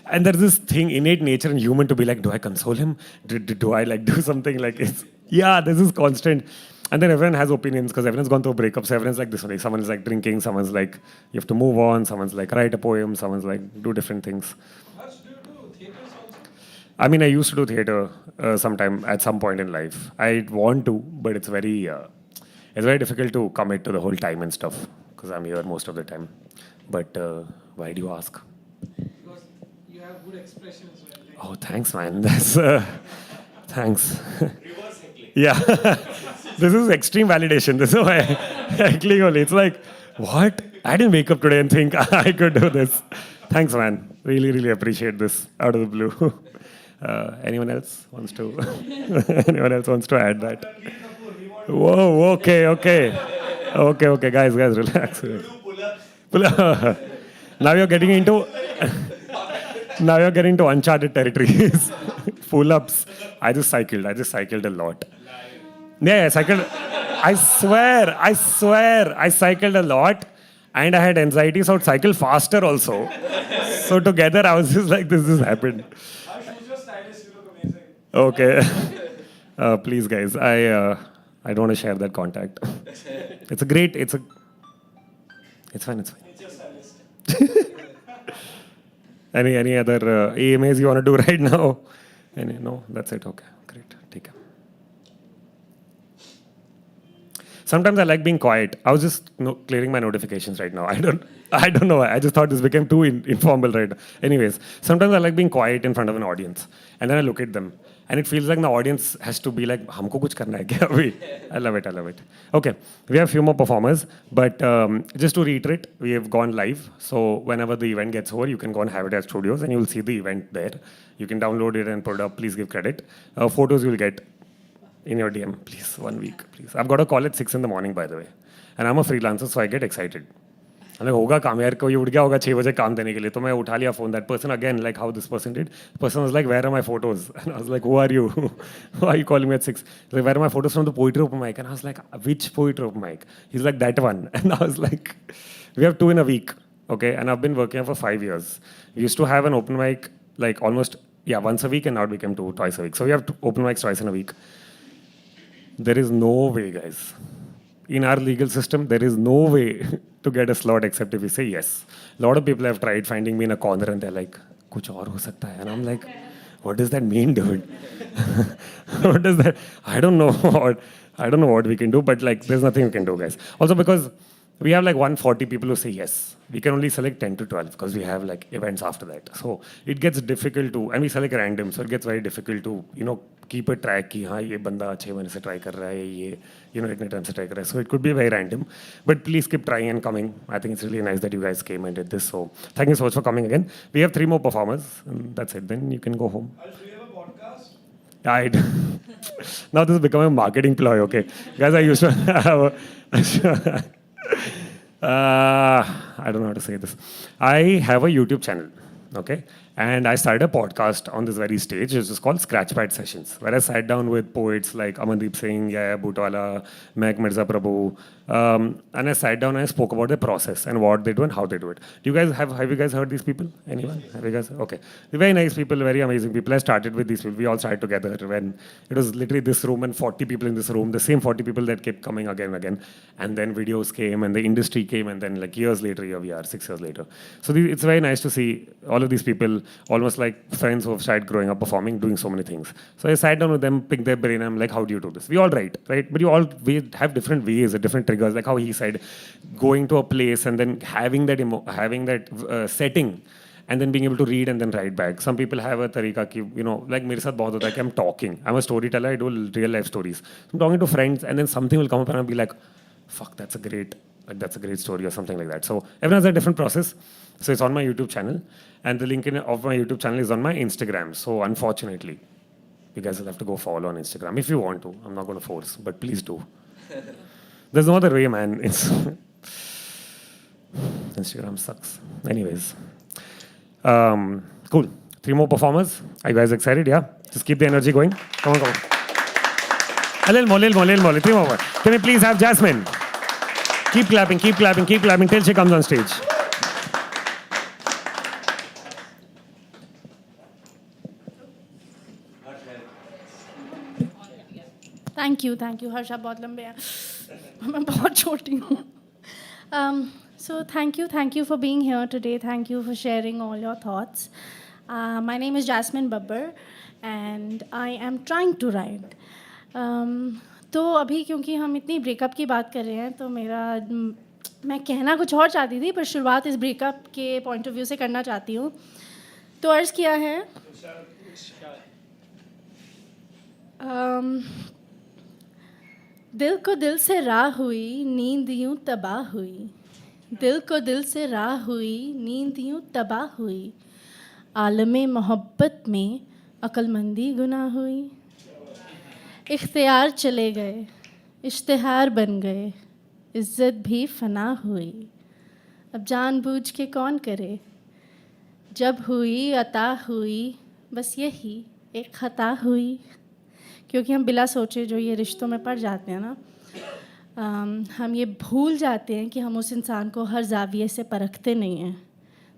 and there's this thing, innate nature in human to be like, do I console him? Do I like do something like it's, yeah, this is constant. And then everyone has opinions because everyone's gone through breakups. So everyone's like this one. Someone's like drinking, someone's like, you have to move on, someone's like write a poem, someone's like do different things. I mean, I used to do theatre sometime at some point in life. I want to, but it's very difficult to commit to the whole time and stuff because I'm here most of the time. But why do you ask? Because you have good expressions. Oh, thanks, man. That's thanks. Yeah, this is extreme validation. This is why heckling only. It's like, what? I didn't wake up today and think I could do this. Thanks, man. Really, really appreciate this out of the blue. Anyone else wants to? Anyone else wants to add that? Whoa, okay, guys, relax. Pull up. Now you're getting into uncharted territories. Pull-ups. I just cycled a lot. Yeah, I cycled. I swear, I cycled a lot, and I had anxiety, so I'd cycle faster also. So together, I was just like, this just happened. Okay. Please, guys, I don't want to share that contact. It's fine. Any other AMAs you want to do right now? No, that's it. Okay, great. Take care. Sometimes I like being quiet. I was just clearing my notifications right now. I don't know why. I just thought this became too informal right now. Anyways, sometimes I like being quiet in front of an audience. And then I look at them. And it feels like the audience has to be like, humko kuch karna hai kya abhi? I love it. Okay, we have a few more performers. But just to reiterate, we have gone live. So whenever the event gets over, you can go on Habitat Studios and you will see the event there. You can download it and put it up. Please give credit. Photos you will get in your DM, please, 1 week, please. I've got a call at 6 in the morning, by the way. And I'm a freelancer, so I get excited. I'm like, होगा काम यार, कोई उठ गया होगा 6 बजे काम देने के लिए, तो मैं उठा लिया phone. That person again, like how this person did. The person was like, where are my photos? And I was like, who are you? Why are you calling me at 6? He's like, where are my photos from the Poetry Open Mic? And I was like, which Poetry Open Mic? He's like, that one. And I was like, we have 2 in a week, okay? And I've been working here for 5 years. We used to have an open mic like almost, once a week, and now it became twice a week. So we have 2 open mics twice in a week. There is no way, guys. In our legal system, there is no way to get a slot except if we say yes. A lot of people have tried finding me in a corner and they're like, kuch aur ho sakta hai. And I'm like, what does that mean, dude? What does that? I don't know what we can do, but like, there's nothing we can do, guys. Also because we have like 140 people who say yes. We can only select 10 to 12 because we have like events after that. So it gets difficult to, and we select random, so it gets very difficult to, keep a track ki हाँ ये बंदा 6 महीने से try कर रहा है ये इतने time से try कर रहा है. So it could be very random, but please keep trying and coming. I think it's really nice that you guys came and did this. So thank you so much for coming again. We have 3 more performers, and that's it. Then you can go home. Do you have a podcast? Now this is becoming a marketing ploy, okay? Guys, I used to have I don't know how to say this. I have a YouTube channel, okay? And I started a podcast on this very stage. It's just called Scratchpad Sessions, where I sat down with poets like Amandeep Singh, Yaya Bhutwala, Mehak Mirza Prabhu, and I sat down and I spoke about the process and what they do and how they do it. Do you guys have you guys heard these people? Anyone? Have you guys? Okay, they're very nice people, very amazing people. I started with these people. We all started together when it was literally this room and 40 people in this room, the same 40 people that kept coming again and again. And then videos came and the industry came, and then like years later, here we are, 6 years later. So it's very nice to see all of these people, almost like friends who have started growing up, performing, doing so many things. So I sat down with them, picked their brain. I'm like, how do you do this? We all write, right? But we have different ways, different triggers. Like how he said, going to a place and then having that setting, and then being able to read and then write back. Some people have a tarika ki, like मेरे साथ बहुत होता है कि I'm talking. I'm a storyteller. I do real life stories. I'm talking to friends, and then something will come up and I'll be like, fuck, that's a great story or something like that. So everyone has a different process. So it's on my YouTube channel, and the link of my YouTube channel is on my Instagram. So unfortunately, you guys will have to go follow on Instagram if you want to. I'm not going to force, but please do. There's no other way, man. Instagram sucks. Anyways. Cool. 3 more performers. Are you guys excited? Yeah? Just keep the energy going. Come on. A little more. 3 more. Can we please have Jasmine? Keep clapping till she comes on stage. Thank you Harsh, आप बहुत लंबे हैं, मैं बहुत छोटी हूँ. So thank you for being here today. Thank you for sharing all your thoughts. My name is Jasmine Babbar and I am trying to write. तो अभी क्योंकि हम इतनी ब्रेकअप की बात कर रहे हैं तो मैं कहना कुछ और चाहती थी, पर शुरुआत इस ब्रेकअप के पॉइंट ऑफ व्यू से करना चाहती हूँ. तो अर्ज़ किया है, दिल को दिल से राह हुई, नींद यूँ तबाह हुई. दिल को दिल से राह हुई, नींद यूँ तबाह हुई. आलमे मोहब्बत में अक्लमंदी गुनाह हुई. इख्तियार चले गए, इश्तिहार बन गए, इज़्ज़त भी फना हुई. अब जानबूझ के कौन करे, जब हुई अता हुई, बस यही एक ख़ता हुई. क्योंकि हम बिला सोचे जो ये रिश्तों में पड़ जाते हैं ना, हम ये भूल जाते हैं कि हम उस इंसान को हर ज़ाविये से परखते नहीं हैं,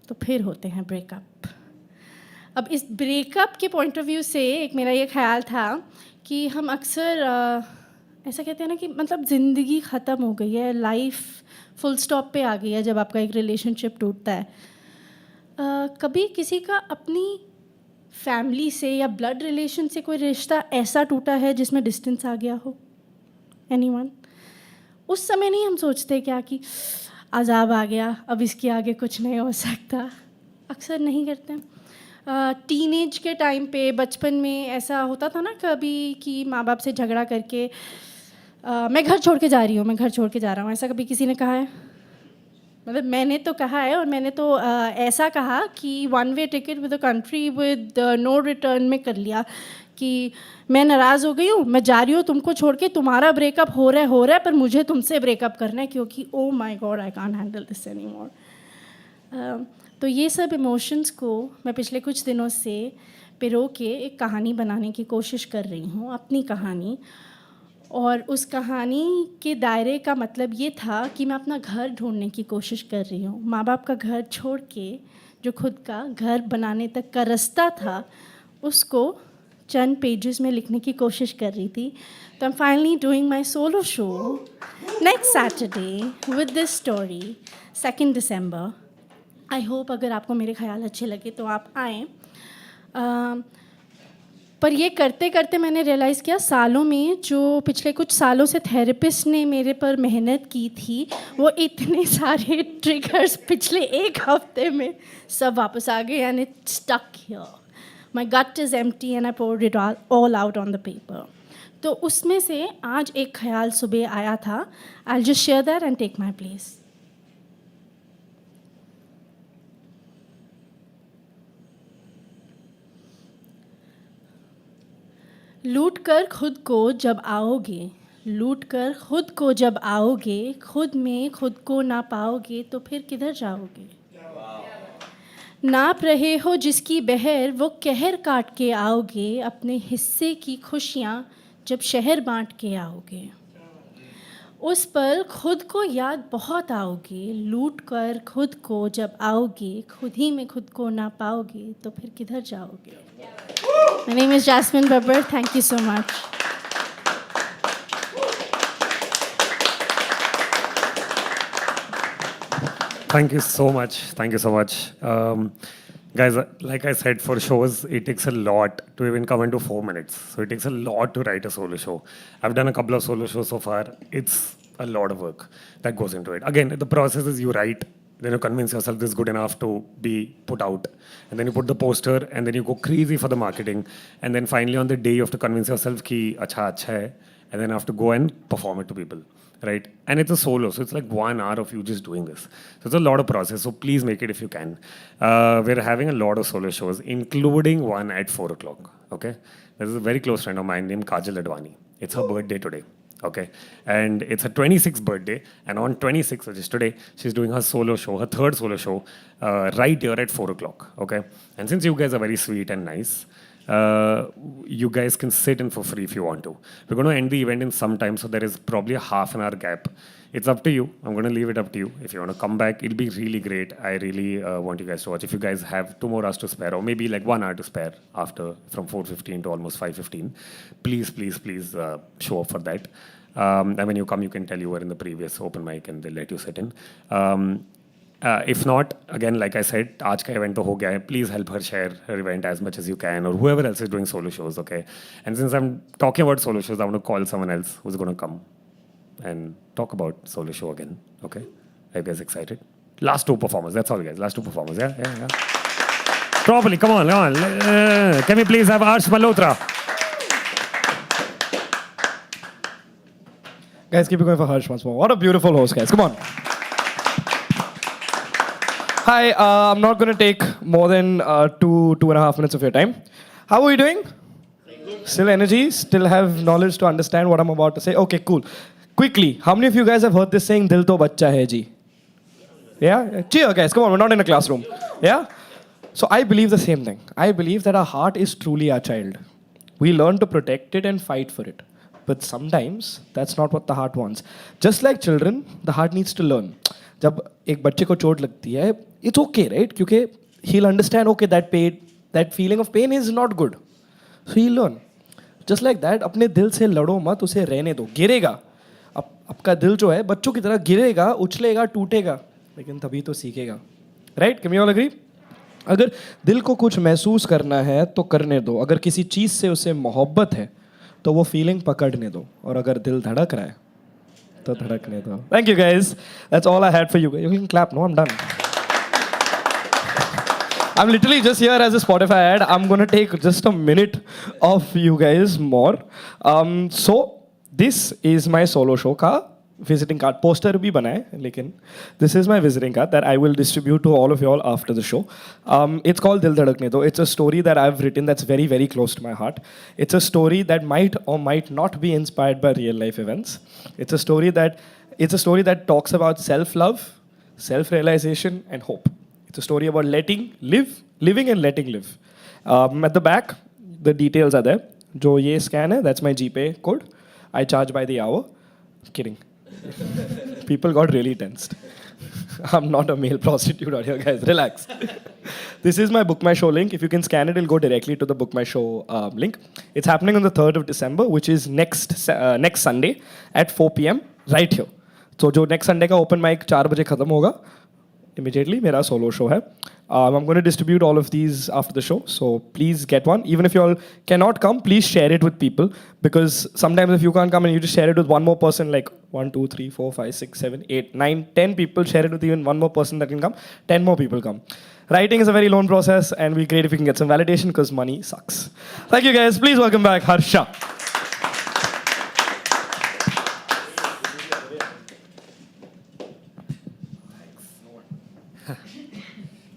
तो फिर होते हैं ब्रेकअप. अब इस ब्रेकअप के पॉइंट ऑफ व्यू से एक मेरा ये ख्याल था कि हम अक्सर ऐसा कहते हैं ना कि मतलब ज़िंदगी ख़त्म हो गई है, लाइफ फुल स्टॉप पे आ गई है जब आपका एक रिलेशनशिप टूटता है. कभी किसी का अपनी फैमिली से या ब्लड रिलेशन से कोई रिश्ता ऐसा टूटा है जिसमें डिस्टेंस आ गया हो? एनीवन? उस समय नहीं हम सोचते क्या कि अज़ाब आ गया, अब इसके आगे कुछ नहीं हो सकता. अक्सर नहीं करते. टीनेज के टाइम पे, बचपन में ऐसा होता था ना कभी कि माँ बाप से झगड़ा करके मैं घर छोड़ के जा रही हूँ, मैं घर छोड़ के जा रहा हूँ, ऐसा कभी किसी ने कहा है? मतलब मैंने तो कहा है, और मैंने तो ऐसा कहा कि 1 way ticket with the country with no return में कर लिया कि मैं नाराज़ हो गई हूँ, मैं जा रही हूँ तुमको छोड़ के, तुम्हारा ब्रेकअप हो रहा है पर मुझे तुमसे ब्रेकअप करना है क्योंकि oh my God I can't handle this any more. तो ये सब इमोशंस को मैं पिछले कुछ दिनों से पिरो के एक कहानी बनाने की कोशिश कर रही हूँ, अपनी कहानी. और उस कहानी के दायरे का मतलब ये था कि मैं अपना घर ढूंढने की कोशिश कर रही हूँ. माँ बाप का घर छोड़ के जो खुद का घर बनाने तक का रास्ता था, उसको चंद पेजेस में लिखने की कोशिश कर रही थी. तो I am finally doing my solo show next Saturday with this story 2 December. I hope अगर आपको मेरे ख्याल अच्छे लगे तो आप आएँ. पर ये करते करते मैंने रियलाइज़ किया, सालों में जो पिछले कुछ सालों से थेरेपिस्ट ने मेरे पर मेहनत की थी, वो इतने सारे ट्रिगर्स पिछले 1 हफ्ते में सब वापस आ गए. And it stuck here. My gut is empty and I poured it all out on the paper. तो उसमें से आज एक ख्याल सुबह आया था. I just share that and take my place. लूट कर खुद को जब आओगे, लूट कर खुद को जब आओगे, खुद में खुद को ना पाओगे तो फिर किधर जाओगे? नाप रहे हो जिसकी बहर वो कहर काट के आओगे, अपने हिस्से की खुशियाँ जब शहर बांट के आओगे। उस पल खुद को याद बहुत आओगे, लूट कर खुद को जब आओगे, खुद ही में खुद को ना पाओगे तो फिर किधर जाओगे। My name is Jasmine Babbar. Thank you so much. Thank you so much. Thank you so much. Guys, like I said, for shows, it takes a lot to even come into 4 minutes. So it takes a lot to write a solo show. I've done a couple of solo shows so far. It's a lot of work that goes into it. Again, the process is you write, then you convince yourself this is good enough to be put out. And then you put the poster, and then you go crazy for the marketing. And then finally on the day, you have to convince yourself ki acha hai. And then you have to go and perform it to people. Right? And it's a solo, so it's like 1 hour of you just doing this. So it's a lot of process, so please make it if you can. We're having a lot of solo shows, including one at 4 o'clock, okay? This is a very close friend of mine named Kajal Advani. It's her birthday today, okay? And it's her 26th birthday, and on 26th, which is today, she's doing her solo show, her third solo show, right here at 4 o'clock, okay? And since you guys are very sweet and nice, you guys can sit in for free if you want to. We're going to end the event in some time, so there is probably a half an hour gap. It's up to you. I'm going to leave it up to you. If you want to come back, it'll be really great. I really want you guys to watch. If you guys have 2 more hours to spare, or maybe like 1 hour to spare after from 4:15 to almost 5:15, please, please, please show up for that. And when you come, you can tell you were in the previous open mic and they'll let you sit in. If not, again, like I said, आज का event तो हो गया है. Please help her share her event as much as you can, or whoever else is doing solo shows, okay? And since I'm talking about solo shows, I want to call someone else who's going to come and talk about solo show again, okay? Are you guys excited? Last 2 performers, that's all, guys. Last 2 performers, yeah. Properly, come on. Can we please have Arsh Malhotra? Guys, keep it going for Harsh once more. What a beautiful host, guys. Come on. Hi, I'm not going to take more than 2.5 minutes of your time. How are you doing? Still energy? Still have knowledge to understand what I'm about to say? Okay, cool. Quickly, how many of you guys have heard this saying, Dil to bachcha hai ji? Yeah? Cheer, guys. Come on, we're not in a classroom. Yeah? So I believe the same thing. I believe that our heart is truly our child. We learn to protect it and fight for it. But sometimes, that's not what the heart wants. Just like children, the heart needs to learn. जब एक बच्चे को चोट लगती है, it's okay, right? क्योंकि he'll understand, okay, that pain, that feeling of pain is not good. So he'll learn. Just like that, अपने दिल से लड़ो मत, उसे रहने दो. गिरेगा. आपका दिल जो है, बच्चों की तरह गिरेगा, उछलेगा, टूटेगा, लेकिन तभी तो सीखेगा. Right? Can we all agree? अगर दिल को कुछ महसूस करना है, तो करने दो. अगर किसी चीज़ से उसे मोहब्बत है, तो वो फीलिंग पकड़ने दो. और अगर दिल धड़क रहा है, तो धड़कने दो. Thank you guys. That's all I had for you. You can clap. No, I'm done. I'm literally just here as a Spotify ad. I'm going to take just a minute of you guys more. So this is my solo show का visiting card. Poster भी बना है, लेकिन this is my visiting card that I will distribute to all of you all after the show. It's called Dil Dhadakne Do. It's a story that I've written that's very, very close to my heart. It's a story that might or might not be inspired by real life events. It's a story that talks about self-love, self-realization, and hope. It's a story about living and letting live. At the back, the details are there. जो ये scan है, that's my GPay code. I charge by the hour. Kidding. People got really tensed. I'm not a male prostitute out here, guys. Relax. This is my Book My Show link. If you can scan it, it'll go directly to the Book My Show link. It's happening on the 3rd of December, which is next Sunday at 4 p.m. right here. So, जो next Sunday का open mic 4 बजे खत्म होगा, immediately मेरा solo show है. I'm going to distribute all of these after the show, so please get one. Even if you all cannot come, please share it with people, because sometimes if you can't come and you just share it with one more person, like 1, 2, 3, 4, 5, 6, 7, 8, 9, 10 people, share it with even one more person that can come, 10 more people come. Writing is a very lone process, and it'll be great if you can get some validation, because money sucks. Thank you guys. Please welcome back Harsha.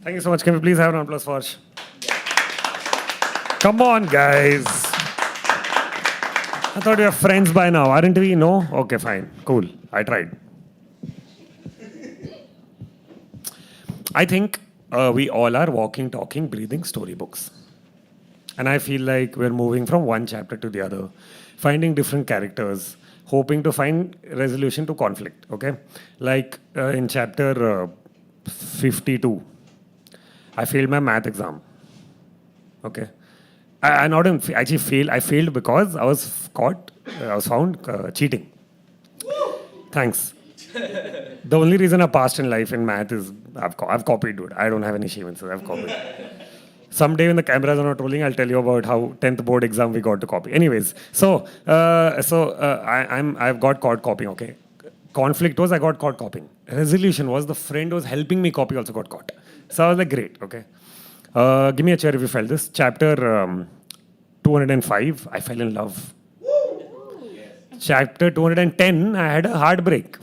Thank you so much. Can we please have an applause for Arsh? Come on, guys. I thought we were friends by now. Aren't we? No? Okay, fine. Cool. I tried. I think we all are walking, talking, breathing storybooks. And I feel like we're moving from one chapter to the other, finding different characters, hoping to find resolution to conflict. Okay, like in chapter 52, I failed my math exam. Okay, I not even actually failed. I failed because I was caught. I was found cheating. Thanks. The only reason I passed in life in math is I've copied, dude. I don't have any shame in it. I've copied. Someday when the cameras are not rolling, I'll tell you about how 10th board exam we got to copy. Anyways, I've got caught copying. Okay, conflict was I got caught copying. Resolution was the friend who was helping me copy also got caught. So I was like, great. Okay, give me a chair if you felt this. Chapter 205, I fell in love. Chapter 210, I had a heartbreak.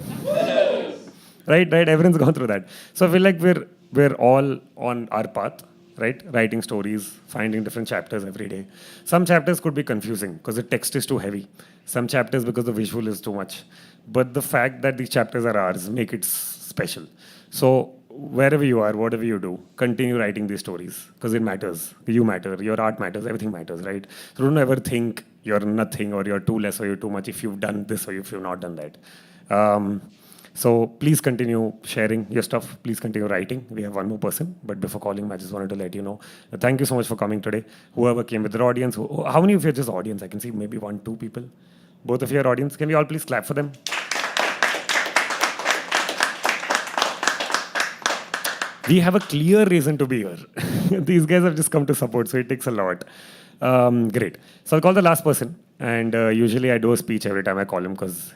right, everyone's gone through that. So I feel like we're all on our path, right? Writing stories, finding different chapters every day. Some chapters could be confusing because the text is too heavy. Some chapters because the visual is too much. But the fact that these chapters are ours make it special. So wherever you are, whatever you do, continue writing these stories because it matters. You matter, your art matters, everything matters, right? So don't ever think you're nothing or you're too less or you're too much if you've done this or if you've not done that. So please continue sharing your stuff. Please continue writing. We have one more person, but before calling, I just wanted to let you know. Thank you so much for coming today. Whoever came with their audience. How many of you are just audience? I can see maybe 1, 2 people. Both of you are audience. Can we all please clap for them? We have a clear reason to be here. These guys have just come to support, so it takes a lot. Great. So I'll call the last person. And usually I do a speech every time I call him because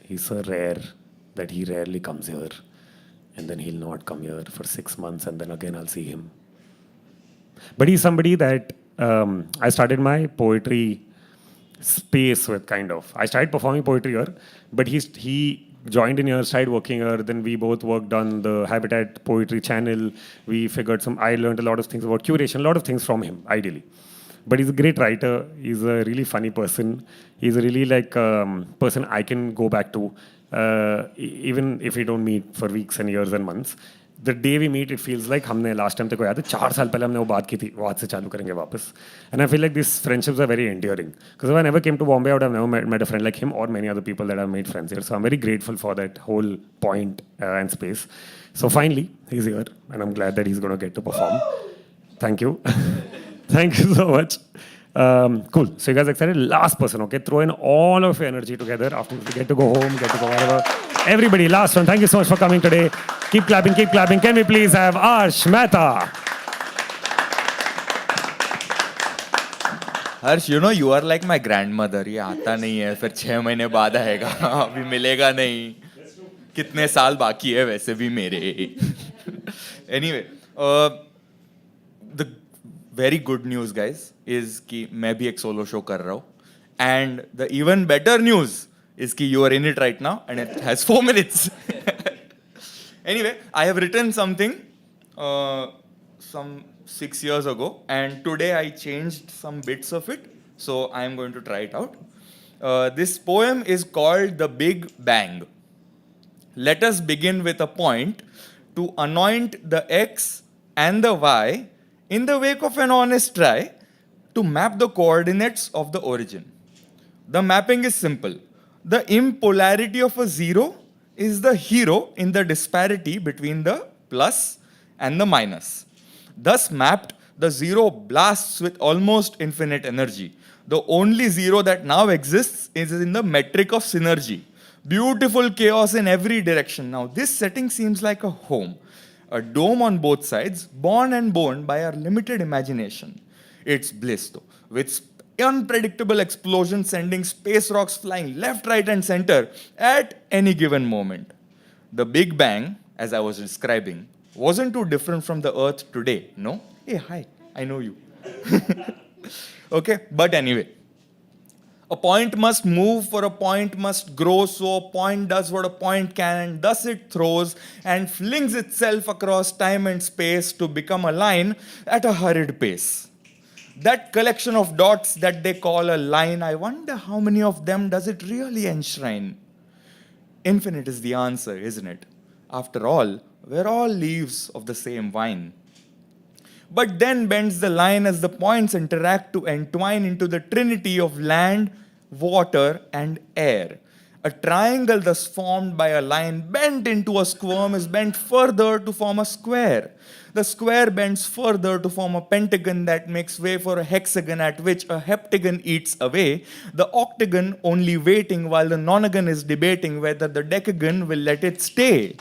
he's so rare that he rarely comes here. And then he'll not come here for 6 months and then again I'll see him. But he's somebody that I started my poetry space with, kind of. I started performing poetry here, but he joined in here, started working here. Then we both worked on the Habitat Poetry channel. We figured I learned a lot of things about curation, a lot of things from him, ideally. But he's a great writer. He's a really funny person. He's a really person I can go back to, even if we don't meet for weeks and years and months. The day we meet, it feels like हमने last time तेको याद है 4 साल पहले हमने वो बात की थी वो आज से चालू करेंगे वापस. And I feel like these friendships are very enduring. Because if I never came to Bombay, I would have never met a friend like him or many other people that I've made friends here. So I'm very grateful for that whole point and space. So finally, he's here, and I'm glad that he's going to get to perform. Thank you. Thank you so much. Cool. So you guys excited? Last person, okay? Throw in all of your energy together after we get to go home, get to go wherever. Everybody, last one. Thank you so much for coming today. Keep clapping, keep clapping. Can we please have Arsh Mehta? Harsh you know you are like my grandmother. ये आता नहीं है फिर 6 महीने बाद आएगा अभी मिलेगा नहीं कितने साल बाकी है वैसे भी मेरे. Anyway, the very good news guys is कि मैं भी एक solo show कर रहा हूँ and the even better news is कि you are in it right now and it has 4 minutes. Anyway, I have written something some 6 years ago and today I changed some bits of it, so I am going to try it out. This poem is called The Big Bang. Let us begin with a point to anoint the X and the Y in the wake of an honest try to map the coordinates of the origin. The mapping is simple. The impolarity of a zero is the hero in the disparity between the plus and the minus. Thus mapped, the zero blasts with almost infinite energy. The only zero that now exists is in the metric of synergy. Beautiful chaos in every direction. Now this setting seems like a home. A dome on both sides, born and born by our limited imagination. It's bliss though, with unpredictable explosions sending space rocks flying left, right and center at any given moment. The Big Bang, as I was describing, wasn't too different from the Earth today, no? Hey, hi, I know you. Okay, but anyway. A point must move, for a point must grow, so a point does what a point can, and thus it throws and flings itself across time and space to become a line at a hurried pace. That collection of dots that they call a line, I wonder how many of them does it really enshrine? Infinite is the answer, isn't it? After all, we're all leaves of the same vine. but then bends the line as the points interact to entwine into the trinity of land, water, and air. A triangle thus formed by a line bent into a squirm is bent further to form a square. The square bends further to form a pentagon that makes way for a hexagon at which a heptagon eats away, the octagon only waiting while the nonagon is debating whether the decagon will let it stay.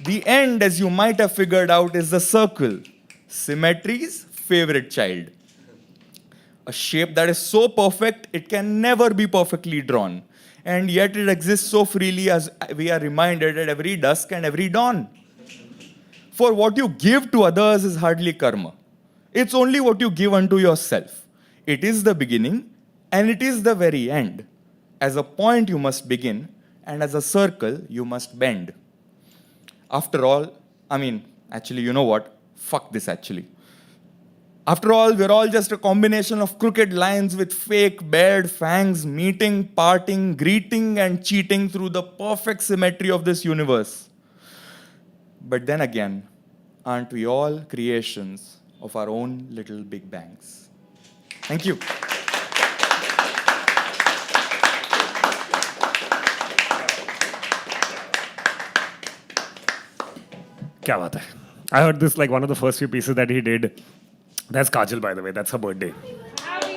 The end, as you might have figured out, is the circle, symmetry's favorite child. A shape that is so perfect it can never be perfectly drawn. And yet it exists so freely as we are reminded at every dusk and every dawn. For what you give to others is hardly karma. It's only what you give unto yourself. It is the beginning and it is the very end. As a point you must begin, and as a circle you must bend. After all, actually, you know what? Fuck this actually. After all, we're all just a combination of crooked lines with fake bared fangs meeting, parting, greeting, and cheating through the perfect symmetry of this universe. But then again, aren't we all creations of our own little big bangs? Thank you. क्या बात है? I heard this like one of the first few pieces that he did. That's Kajal, by the way. That's her birthday. Happy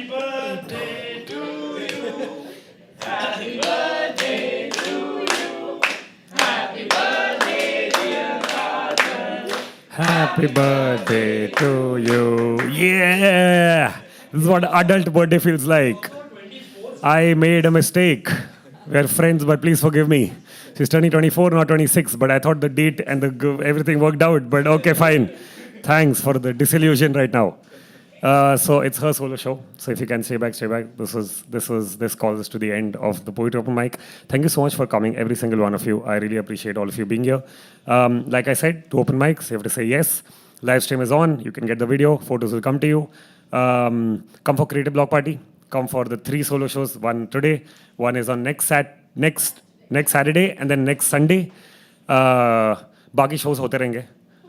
birthday to you. Happy birthday to you. Happy birthday, dear Kajal. Happy birthday to you. Yeah. This is what adult birthday feels like. I made a mistake. We're friends, but please forgive me. She's turning 24, not 26, but I thought the date and everything worked out. But okay, fine. Thanks for the disillusion right now. So it's her solo show. So if you can stay back, stay back. This calls us to the end of the Poetry Open Mic. Thank you so much for coming, every single one of you. I really appreciate all of you being here. Like I said, to open mics, you have to say yes. Live stream is on. You can get the video. Photos will come to you. Come for Creative Block Party. Come for the 3 solo shows. One today. One is on next Saturday and then next Sunday. बाकी shows होते रहेंगे.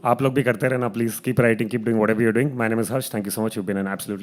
आप लोग भी करते रहना. Please keep writing, keep doing whatever you're doing. My name is Harsh. Thank you so much. You've been an absolutely